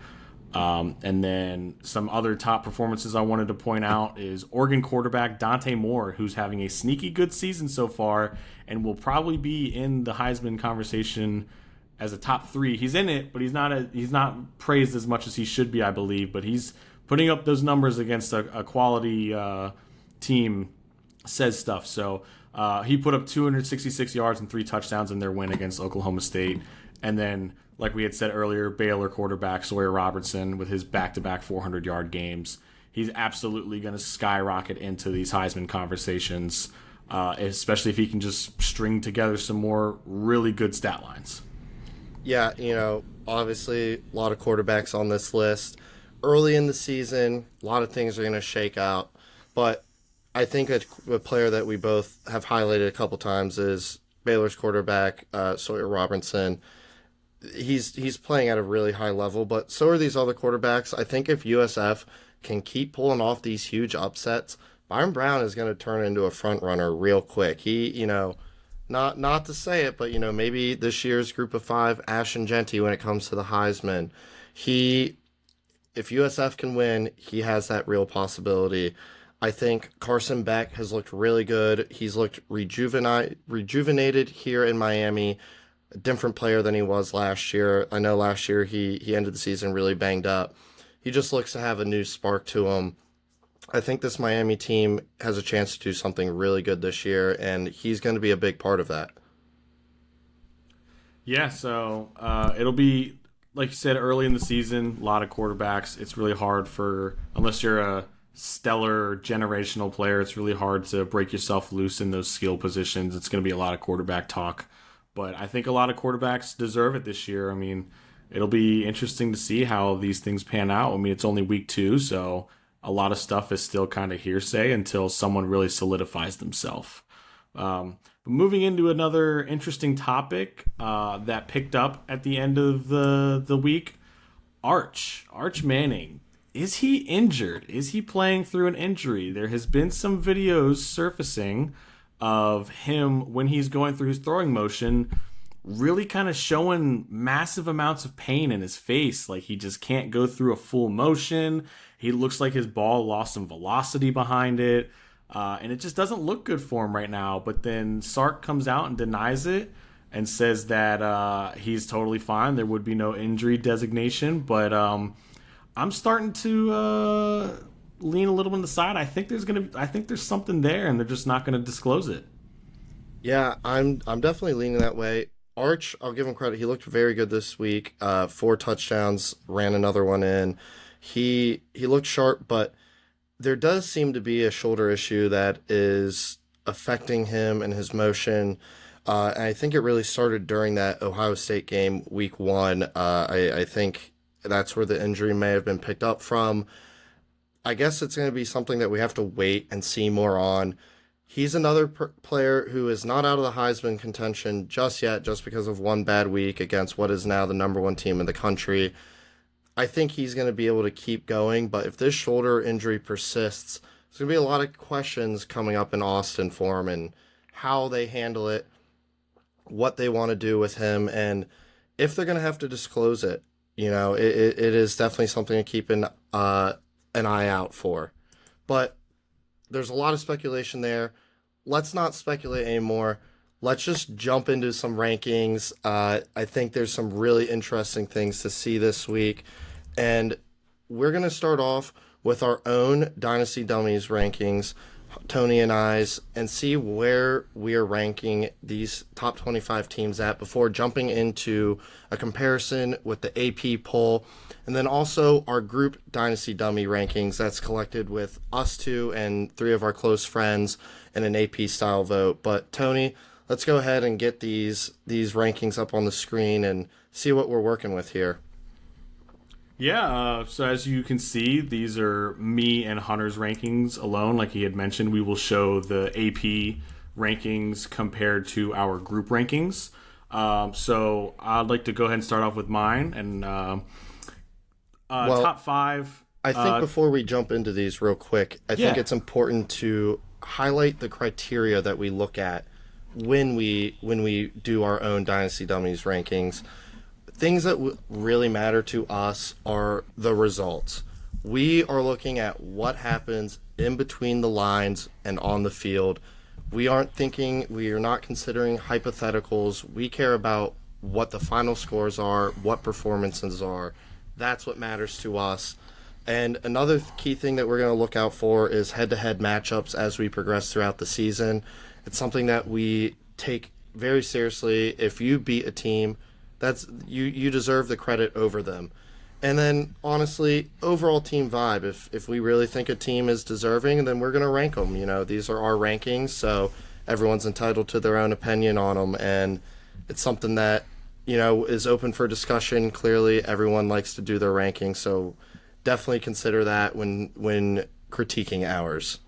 And then some other top performances I wanted to point out is Oregon quarterback Dante Moore, who's having a sneaky good season so far and will probably be in the Heisman conversation as a top 3. He's in it, but he's not praised as much as he should be, I believe. But he's putting up those numbers against a quality team, says stuff. So he put up 266 yards and 3 touchdowns in their win against Oklahoma State. And then, like we had said earlier, Baylor quarterback Sawyer Robertson with his back-to-back 400-yard games. He's absolutely going to skyrocket into these Heisman conversations, especially if he can just string together some more really good stat lines. Yeah, obviously a lot of quarterbacks on this list. Early in the season, a lot of things are going to shake out. But I think a player that we both have highlighted a couple times is Baylor's quarterback, Sawyer Robertson. He's playing at a really high level, but so are these other quarterbacks. I think if USF can keep pulling off these huge upsets, Byron Brown is going to turn into a front runner real quick. He, not to say it, but maybe this year's Group of 5, Ashton Jeanty, when it comes to the Heisman, if USF can win, he has that real possibility. I think Carson Beck has looked really good. He's looked rejuvenated here in Miami. A different player than he was last year. I know last year he ended the season really banged up. He just looks to have a new spark to him. I think this Miami team has a chance to do something really good this year, and he's going to be a big part of that. Yeah, so it'll be, like you said, early in the season, a lot of quarterbacks. It's really hard unless you're a stellar generational player, it's really hard to break yourself loose in those skill positions. It's going to be a lot of quarterback talk. But I think a lot of quarterbacks deserve it this year. I mean, it'll be interesting to see how these things pan out. I mean, it's only week 2, so a lot of stuff is still kind of hearsay until someone really solidifies themselves. But moving into another interesting topic that picked up at the end of the week, Arch Manning. Is he injured? Is he playing through an injury? There has been some videos surfacing of him when he's going through his throwing motion, really kind of showing massive amounts of pain in his face. Like he just can't go through a full motion. He looks like his ball lost some velocity behind it. And it just doesn't look good for him right now. But then Sark comes out and denies it and says that he's totally fine. There would be no injury designation. But I'm starting to lean a little on the side. I think there's something there, and they're just not gonna disclose it. Yeah, I'm definitely leaning that way. Arch, I'll give him credit. He looked very good this week. 4 touchdowns, ran another one in. He looked sharp, but there does seem to be a shoulder issue that is affecting him and his motion. And I think it really started during that Ohio State game, week one. I think that's where the injury may have been picked up from. I guess it's going to be something that we have to wait and see more on. He's another player who is not out of the Heisman contention just yet, just because of one bad week against what is now the number one team in the country. I think he's going to be able to keep going, but if this shoulder injury persists, there's going to be a lot of questions coming up in Austin for him and how they handle it, what they want to do with him, and if they're going to have to disclose it. It is definitely something to keep an eye out for. But there's a lot of speculation there. Let's not speculate anymore. Let's just jump into some rankings. I think there's some really interesting things to see this week. And we're going to start off with our own Dynasty Dummies rankings, Tony and I's, and see where we are ranking these top 25 teams at before jumping into a comparison with the AP poll. And then also our group Dynasty Dummy rankings that's collected with us two and three of our close friends in an AP style vote. But Tony, let's go ahead and get these rankings up on the screen and see what we're working with here. Yeah, so as you can see, these are me and Hunter's rankings alone. Like he had mentioned, we will show the AP rankings compared to our group rankings. So I'd like to go ahead and start off with mine. And top five. I think before we jump into these real quick, I think it's important to highlight the criteria that we look at when we do our own Dynasty Dummies rankings. Things that really matter to us are the results. We are looking at what happens in between the lines and on the field. We are not considering hypotheticals. We care about what the final scores are, what performances are. That's what matters to us. And another key thing that we're going to look out for is head-to-head matchups as we progress throughout the season. It's something that we take very seriously. If you beat a team, that's you deserve the credit over them. And then honestly, overall team vibe. If we really think a team is deserving, then we're going to rank them. These are our rankings, so everyone's entitled to their own opinion on them, and it's something that is open for discussion. Clearly, everyone likes to do their rankings, so definitely consider that when critiquing ours.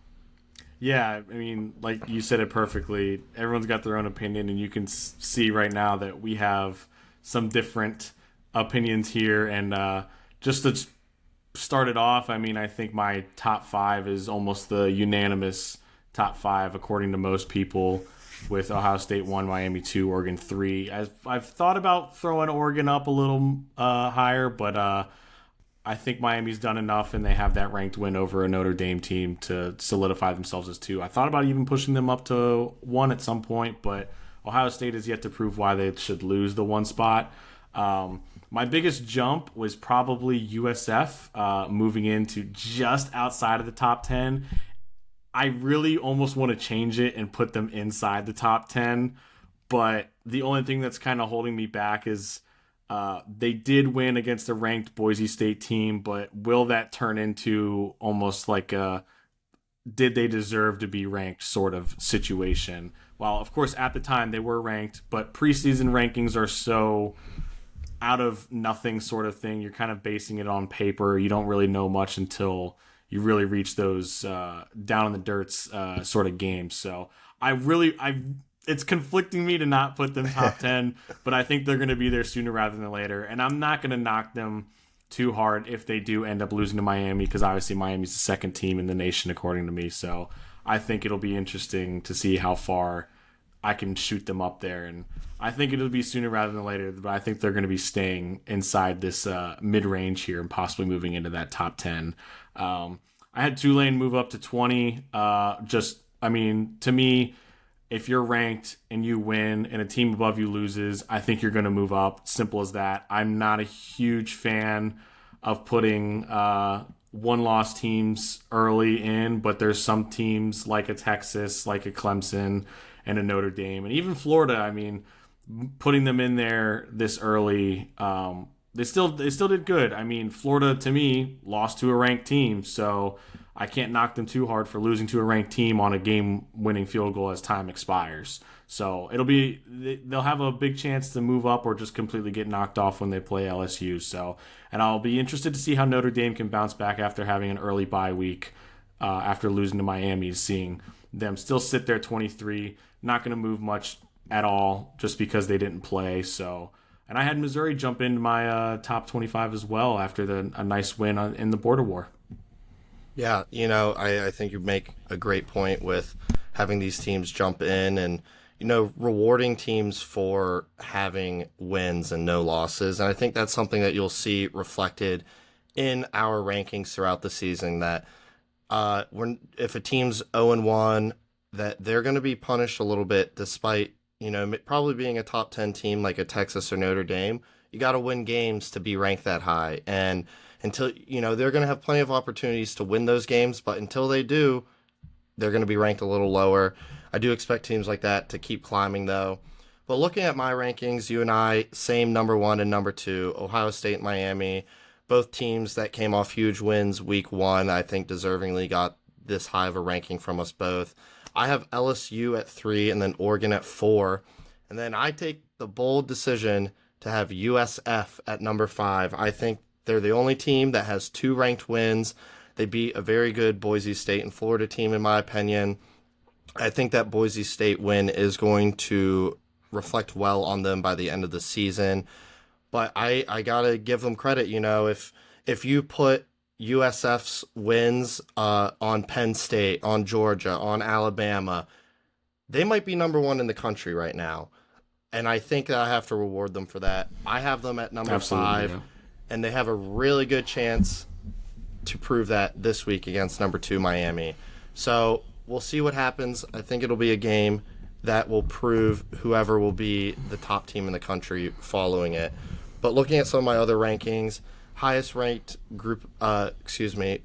Yeah, I mean, like you said it perfectly. Everyone's got their own opinion, and you can see right now that we have some different opinions here. And just to start it off, I mean, I think my top five is almost the unanimous top five according to most people, with Ohio State 1, Miami 2, Oregon 3. I've thought about throwing Oregon up a little higher, but I think Miami's done enough, and they have that ranked win over a Notre Dame team to solidify themselves as 2. I thought about even pushing them up to 1 at some point, but Ohio State has yet to prove why they should lose the 1 spot. My biggest jump was probably USF moving into just outside of the top 10. I really almost want to change it and put them inside the top 10, but the only thing that's kind of holding me back is they did win against a ranked Boise State team, but will that turn into almost like a did they deserve to be ranked sort of situation? While, of course, at the time they were ranked, but preseason rankings are so out of nothing sort of thing. You're kind of basing it on paper. You don't really know much until you really reach those down in the dirts sort of games. So it's conflicting me to not put them top 10, but I think they're going to be there sooner rather than later. And I'm not going to knock them too hard if they do end up losing to Miami, because obviously Miami's the second team in the nation, according to me. So I think it'll be interesting to see how far I can shoot them up there. And I think it'll be sooner rather than later, but I think they're going to be staying inside this mid-range here and possibly moving into that top 10. I had Tulane move up to 20. To me, if you're ranked and you win and a team above you loses, I think you're going to move up. Simple as that. I'm not a huge fan of putting one-loss teams early in, but there's some teams like a Texas, like a Clemson, and a Notre Dame. And even Florida, I mean, putting them in there this early, they still did good. I mean, Florida, to me, lost to a ranked team, so I can't knock them too hard for losing to a ranked team on a game-winning field goal as time expires. So they'll have a big chance to move up or just completely get knocked off when they play LSU. So, and I'll be interested to see how Notre Dame can bounce back after having an early bye week after losing to Miami, seeing them still sit there 23, not going to move much at all just because they didn't play. So, and I had Missouri jump into my top 25 as well after a nice win in the border war. Yeah, I think you make a great point with having these teams jump in and, rewarding teams for having wins and no losses. And I think that's something that you'll see reflected in our rankings throughout the season, that if a team's 0-1, that they're going to be punished a little bit despite, probably being a top 10 team like a Texas or Notre Dame. You got to win games to be ranked that high. And until, they're going to have plenty of opportunities to win those games, but until they do, they're going to be ranked a little lower. I do expect teams like that to keep climbing, though. But looking at my rankings, you and I, same number 1 and number 2, Ohio State and Miami, both teams that came off huge wins week 1, I think deservingly got this high of a ranking from us both. I have LSU at 3 and then Oregon at 4. And then I take the bold decision to have USF at number 5. I think they're the only team that has 2 ranked wins. They beat a very good Boise State and Florida team, in my opinion. I think that Boise State win is going to reflect well on them by the end of the season. But I got to give them credit. If you put USF's wins on Penn State, on Georgia, on Alabama, they might be number 1 in the country right now. And I think that I have to reward them for that. I have them at number 5, yeah. And they have a really good chance to prove that this week against number 2 Miami. So we'll see what happens. I think it'll be a game that will prove whoever will be the top team in the country following it. But looking at some of my other rankings, highest ranked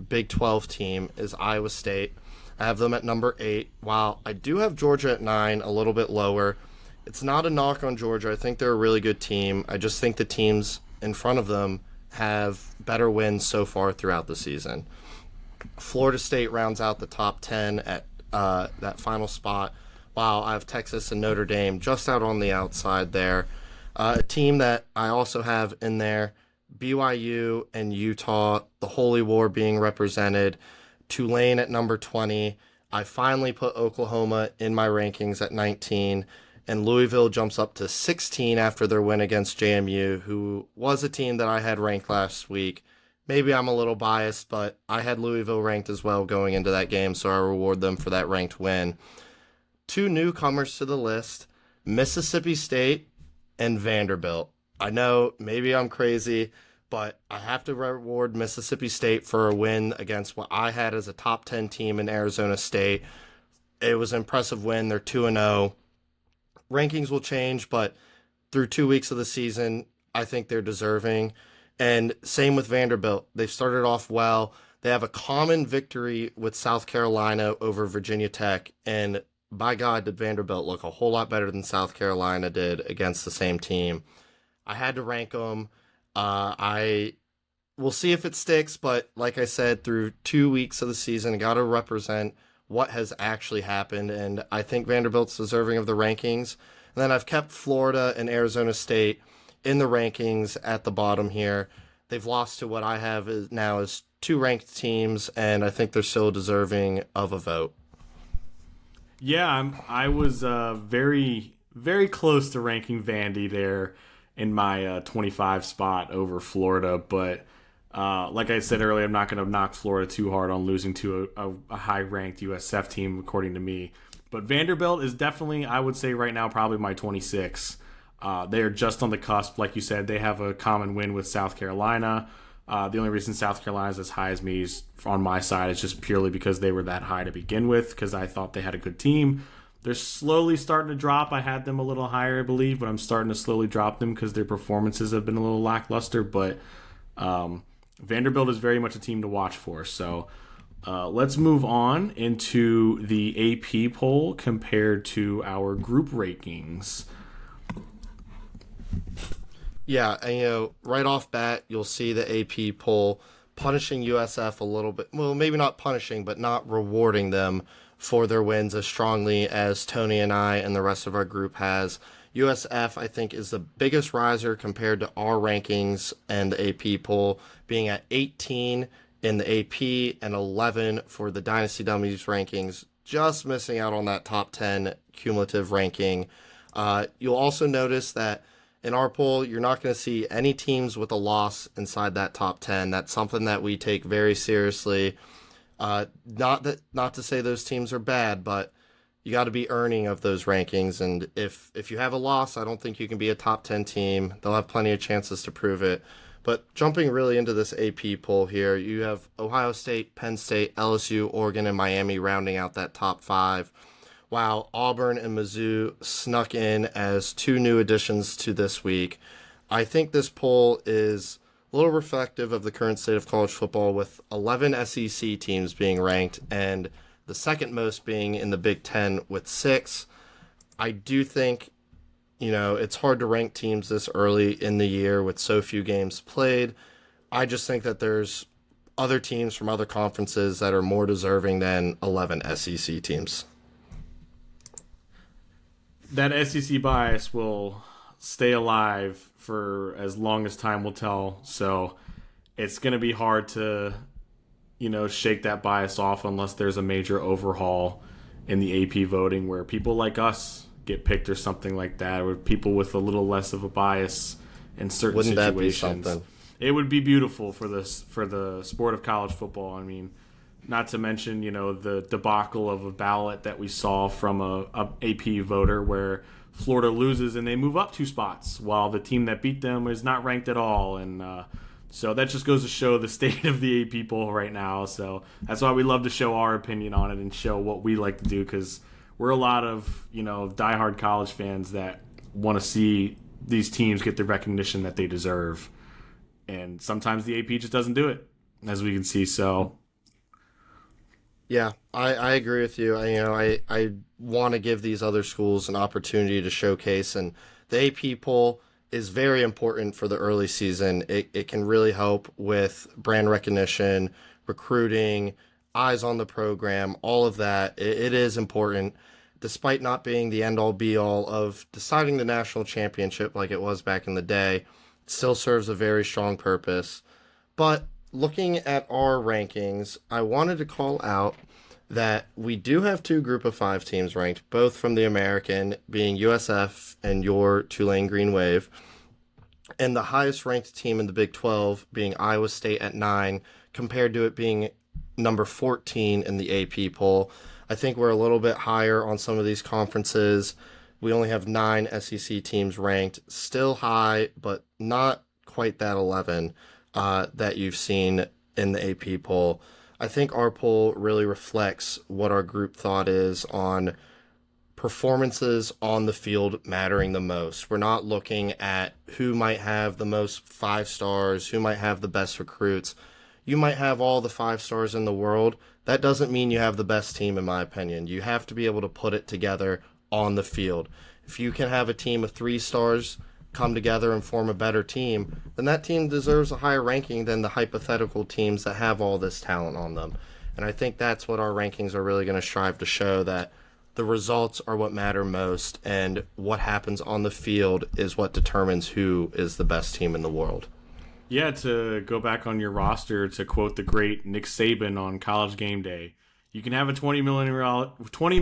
Big 12 team is Iowa State. I have them at number 8. While I do have Georgia at 9, a little bit lower. It's not a knock on Georgia. I think they're a really good team. I just think the teams in front of them have better wins so far throughout the season. Florida State rounds out the top 10 at that final spot, while I have Texas and Notre Dame just out on the outside there. A team that I also have in there, BYU and Utah, the Holy War being represented. Tulane at number 20. I finally put Oklahoma in my rankings at 19. And Louisville jumps up to 16 after their win against JMU, who was a team that I had ranked last week. Maybe I'm a little biased, but I had Louisville ranked as well going into that game, so I reward them for that ranked win. 2 newcomers to the list, Mississippi State and Vanderbilt. I know maybe I'm crazy, but I have to reward Mississippi State for a win against what I had as a top 10 team in Arizona State. It was an impressive win. They're 2-0. Rankings will change, but through 2 weeks of the season, I think they're deserving. And same with Vanderbilt. They've started off well. They have a common victory with South Carolina over Virginia Tech. And by God, did Vanderbilt look a whole lot better than South Carolina did against the same team. I had to rank them. We'll see if it sticks, but like I said, through 2 weeks of the season, got to represent what has actually happened, and I think Vanderbilt's deserving of the rankings. And then I've kept Florida and Arizona State in the rankings at the bottom here. They've lost to what I have now as 2 ranked teams, and I think they're still deserving of a vote. Yeah, I was very, very close to ranking Vandy there in my 25 spot over Florida, but like I said earlier, I'm not going to knock Florida too hard on losing to a high-ranked USF team, according to me. But Vanderbilt is definitely, I would say right now, probably my 26. They are just on the cusp. Like you said, they have a common win with South Carolina. The only reason South Carolina is as high as me is, on my side, is just purely because they were that high to begin with, because I thought they had a good team. They're slowly starting to drop. I had them a little higher, I believe, but I'm starting to slowly drop them because their performances have been a little lackluster. But Vanderbilt is very much a team to watch for. So Let's move on into the AP poll compared to our group rankings. Yeah, and right off bat, you'll see the AP poll punishing USF a little bit. Well, maybe not punishing, but not rewarding them for their wins as strongly as Tony and I and the rest of our group has. USF, I think, is the biggest riser compared to our rankings and the AP poll, being at 18 in the AP and 11 for the Dynasty Dumbies rankings, just missing out on that top 10 cumulative ranking. You'll also notice that in our poll, you're not going to see any teams with a loss inside that top 10. That's something that we take very seriously. Not to say those teams are bad, but you got to be earning of those rankings. And if you have a loss, I don't think you can be a top 10 team. They'll have plenty of chances to prove it. But jumping really into this AP poll here, you have Ohio State, Penn State, LSU, Oregon, and Miami rounding out that top 5. While Auburn and Mizzou snuck in as 2 new additions to this week. I think this poll is a little reflective of the current state of college football, with 11 SEC teams being ranked and the second most being in the Big Ten with 6. I do think, it's hard to rank teams this early in the year with so few games played. I just think that there's other teams from other conferences that are more deserving than 11 SEC teams. That SEC bias will stay alive for as long as time will tell. So it's going to be hard to, shake that bias off unless there's a major overhaul in the AP voting where people like us get picked or something like that, or people with a little less of a bias in certain Wouldn't situations. That be something? It would be beautiful for the sport of college football. I mean, not to mention, the debacle of a ballot that we saw from a AP voter where Florida loses and they move up 2 spots while the team that beat them is not ranked at all. And so that just goes to show the state of the AP poll right now. So that's why we love to show our opinion on it and show what we like to do, because we're a lot of, diehard college fans that want to see these teams get the recognition that they deserve. And sometimes the AP just doesn't do it, as we can see. So yeah, I agree with you. I want to give these other schools an opportunity to showcase, and the AP poll is very important for the early season. It can really help with brand recognition, recruiting, eyes on the program, all of that. It is important, despite not being the end-all be-all of deciding the national championship like it was back in the day. It still serves a very strong purpose. But looking at our rankings, I wanted to call out that we do have 2 group of 5 teams ranked, both from the American, being USF and your Tulane Green Wave, and the highest ranked team in the Big 12 being Iowa State at 9, compared to it being number 14 in the AP poll. I think we're a little bit higher on some of these conferences. We only have 9 SEC teams ranked, still high, but not quite that 11 that you've seen in the AP poll. I think our poll really reflects what our group thought is on performances on the field mattering the most. We're not looking at who might have the most 5 stars, who might have the best recruits. You might have all the 5 stars in the world. That doesn't mean you have the best team, in my opinion. You have to be able to put it together on the field. If you can have a team of 3 stars come together and form a better team, then that team deserves a higher ranking than the hypothetical teams that have all this talent on them. And I think that's what our rankings are really going to strive to show, that the results are what matter most, and what happens on the field is what determines who is the best team in the world. Yeah, to go back on your roster, to quote the great Nick Saban on College Game Day, you can have a $20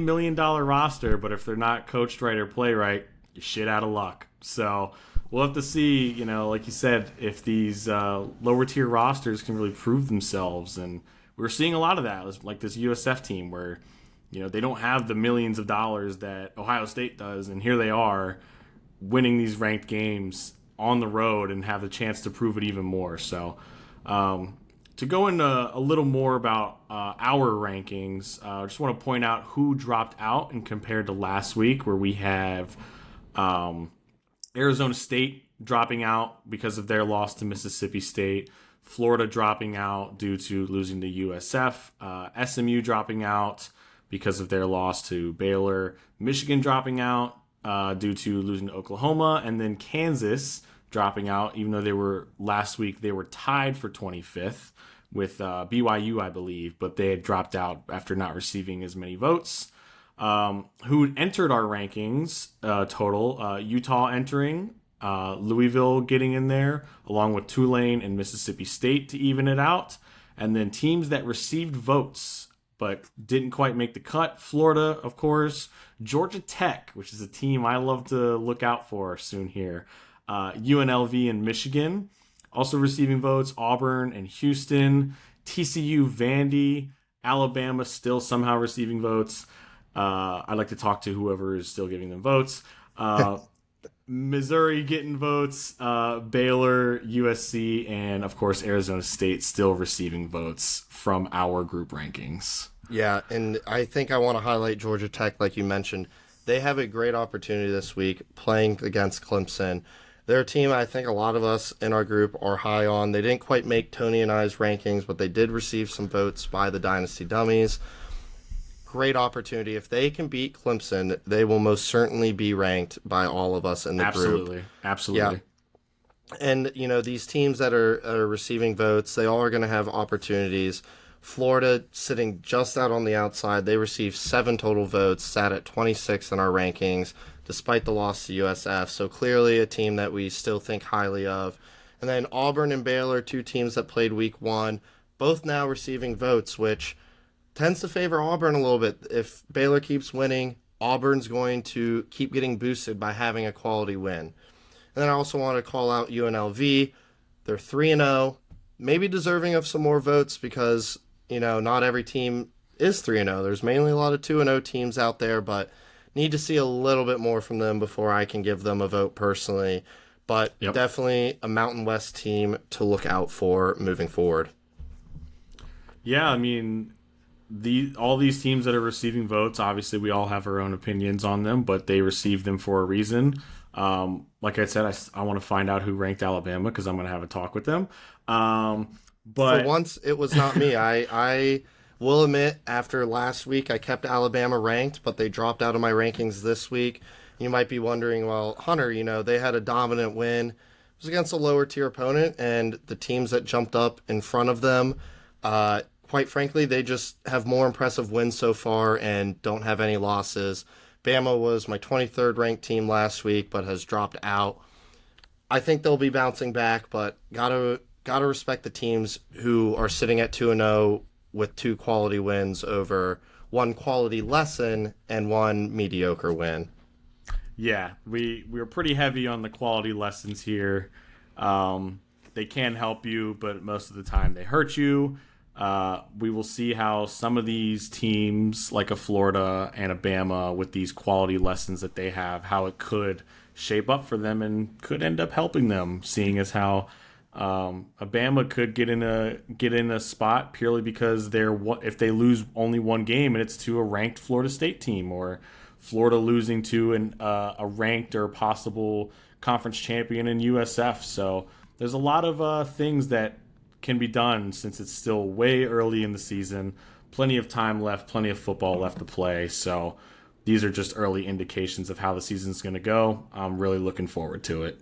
million roster, but if they're not coached right or play right, you're shit out of luck. So we'll have to see, like you said, if these lower tier rosters can really prove themselves. And we're seeing a lot of that, like this USF team where, they don't have the millions of dollars that Ohio State does, and here they are winning these ranked games on the road and have the chance to prove it even more. So to go into a little more about our rankings, I just want to point out who dropped out and compared to last week, where we have Arizona State dropping out because of their loss to Mississippi State. Florida dropping out due to losing to USF. SMU dropping out because of their loss to Baylor. Michigan dropping out due to losing to Oklahoma. And then Kansas dropping out, even though they were last week, they were tied for 25th with BYU, I believe, but they had dropped out after not receiving as many votes. Who entered our rankings total? Utah entering, Louisville getting in there, along with Tulane and Mississippi State to even it out. And then teams that received votes but didn't quite make the cut. Florida, of course. Georgia Tech, which is a team I love to look out for soon here. UNLV and Michigan also receiving votes. Auburn and Houston. TCU, Vandy. Alabama still somehow receiving votes. I'd like to talk to whoever is still giving them votes. Missouri getting votes. Baylor, USC, and of course Arizona State still receiving votes from our group rankings. Yeah, and I think I want to highlight Georgia Tech, like you mentioned. They have a great opportunity this week playing against Clemson. They're a team I think a lot of us in our group are high on. They didn't quite make Tony and I's rankings, but they did receive some votes by the Dynasty Dumbies. Great opportunity. If they can beat Clemson, they will most certainly be ranked by all of us in the group. Absolutely. Yeah. And, these teams that are receiving votes, they all are going to have opportunities. Florida sitting just out on the outside. They received 7 total votes, sat at 26 in our rankings, despite the loss to USF. So clearly a team that we still think highly of. And then Auburn and Baylor, 2 teams that played week 1, both now receiving votes, which tends to favor Auburn a little bit. If Baylor keeps winning, Auburn's going to keep getting boosted by having a quality win. And then I also want to call out UNLV. They're 3-0, maybe deserving of some more votes because, not every team is 3-0. There's mainly a lot of 2-0 teams out there, but need to see a little bit more from them before I can give them a vote personally. But Definitely a Mountain West team to look out for moving forward. Yeah, I mean, all these teams that are receiving votes, obviously we all have our own opinions on them, but they received them for a reason. Like I said, I want to find out who ranked Alabama because I'm going to have a talk with them. But for once, it was not me. I will admit, after last week, I kept Alabama ranked, but they dropped out of my rankings this week. You might be wondering, well, Hunter, they had a dominant win. It was against a lower tier opponent, and the teams that jumped up in front of them, quite frankly, they just have more impressive wins so far and don't have any losses. Bama was my 23rd ranked team last week, but has dropped out. I think they'll be bouncing back, but gotta respect the teams who are sitting at 2-0 with 2 quality wins over 1 quality lesson and 1 mediocre win. Yeah, we're pretty heavy on the quality lessons here. They can help you, but most of the time they hurt you. We will see how some of these teams, like a Florida and a Bama, with these quality lessons that they have, how it could shape up for them and could end up helping them, seeing as how a Bama could get in a spot purely because if they lose only 1 game and it's to a ranked Florida State team, or Florida losing to a ranked or possible conference champion in USF. So there's a lot of things that can be done since it's still way early in the season. Plenty of time left, plenty of football left to play. So these are just early indications of how the season's going to go. I'm really looking forward to it.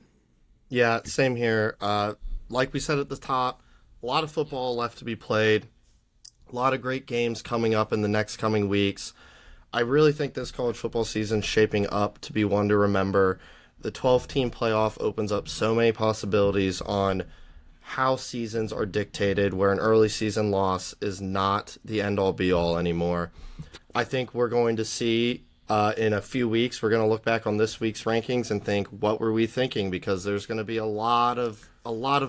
Yeah, same here. Like we said at the top, a lot of football left to be played. A lot of great games coming up in the next coming weeks. I really think this college football season's shaping up to be one to remember. The 12-team playoff opens up so many possibilities on how seasons are dictated, where an early season loss is not the end-all be-all anymore. I think we're going to see in a few weeks, we're going to look back on this week's rankings and think, what were we thinking? Because there's going to be a lot of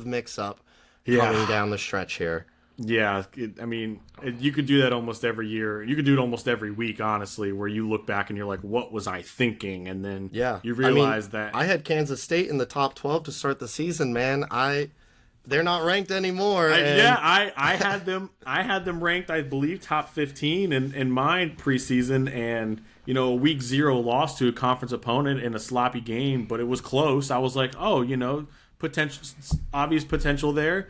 mix-up coming down the stretch here. Yeah, you could do that almost every year. You could do it almost every week, honestly, where you look back and you're like, what was I thinking? And then you realize that I had Kansas State in the top 12 to start the season, man. They're not ranked anymore. I had them ranked, I believe, top 15 in mine preseason, and a week 0 loss to a conference opponent in a sloppy game, but it was close. I was like, oh, potential, obvious potential there.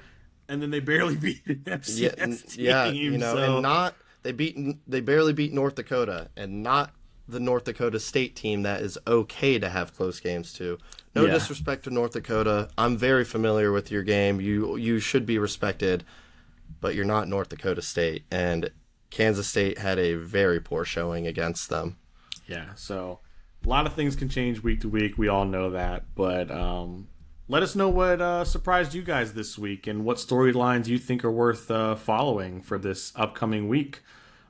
And then they barely beat an FCS team. And not they barely beat North Dakota, and not the North Dakota State team that is okay to have close games to. No disrespect to North Dakota. I'm very familiar with your game. You should be respected, but you're not North Dakota State, and Kansas State had a very poor showing against them. Yeah, so a lot of things can change week to week. We all know that, but let us know what surprised you guys this week and what storylines you think are worth following for this upcoming week.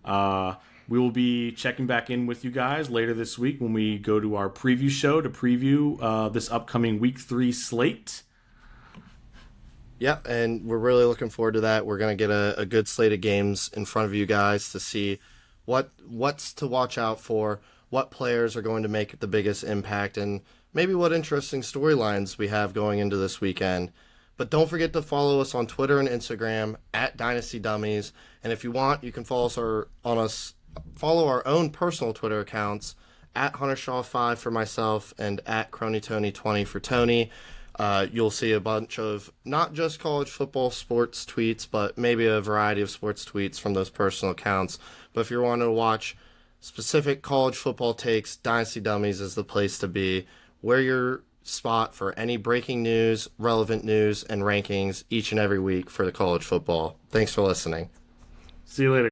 We will be checking back in with you guys later this week when we go to our preview show to preview this upcoming Week 3 slate. Yeah, and we're really looking forward to that. We're going to get a good slate of games in front of you guys to see what's to watch out for, what players are going to make the biggest impact, and maybe what interesting storylines we have going into this weekend. But don't forget to follow us on Twitter and Instagram at Dynasty Dummies. And if you want, you can follow our own personal Twitter accounts at HunterShaw5 for myself and at CronyTony20 for Tony. You'll see a bunch of not just college football sports tweets, but maybe a variety of sports tweets from those personal accounts. But if you're wanting to watch specific college football takes, Dynasty Dummies is the place to be. We're your spot for any breaking news, relevant news, and rankings each and every week for the college football. Thanks for listening. See you later.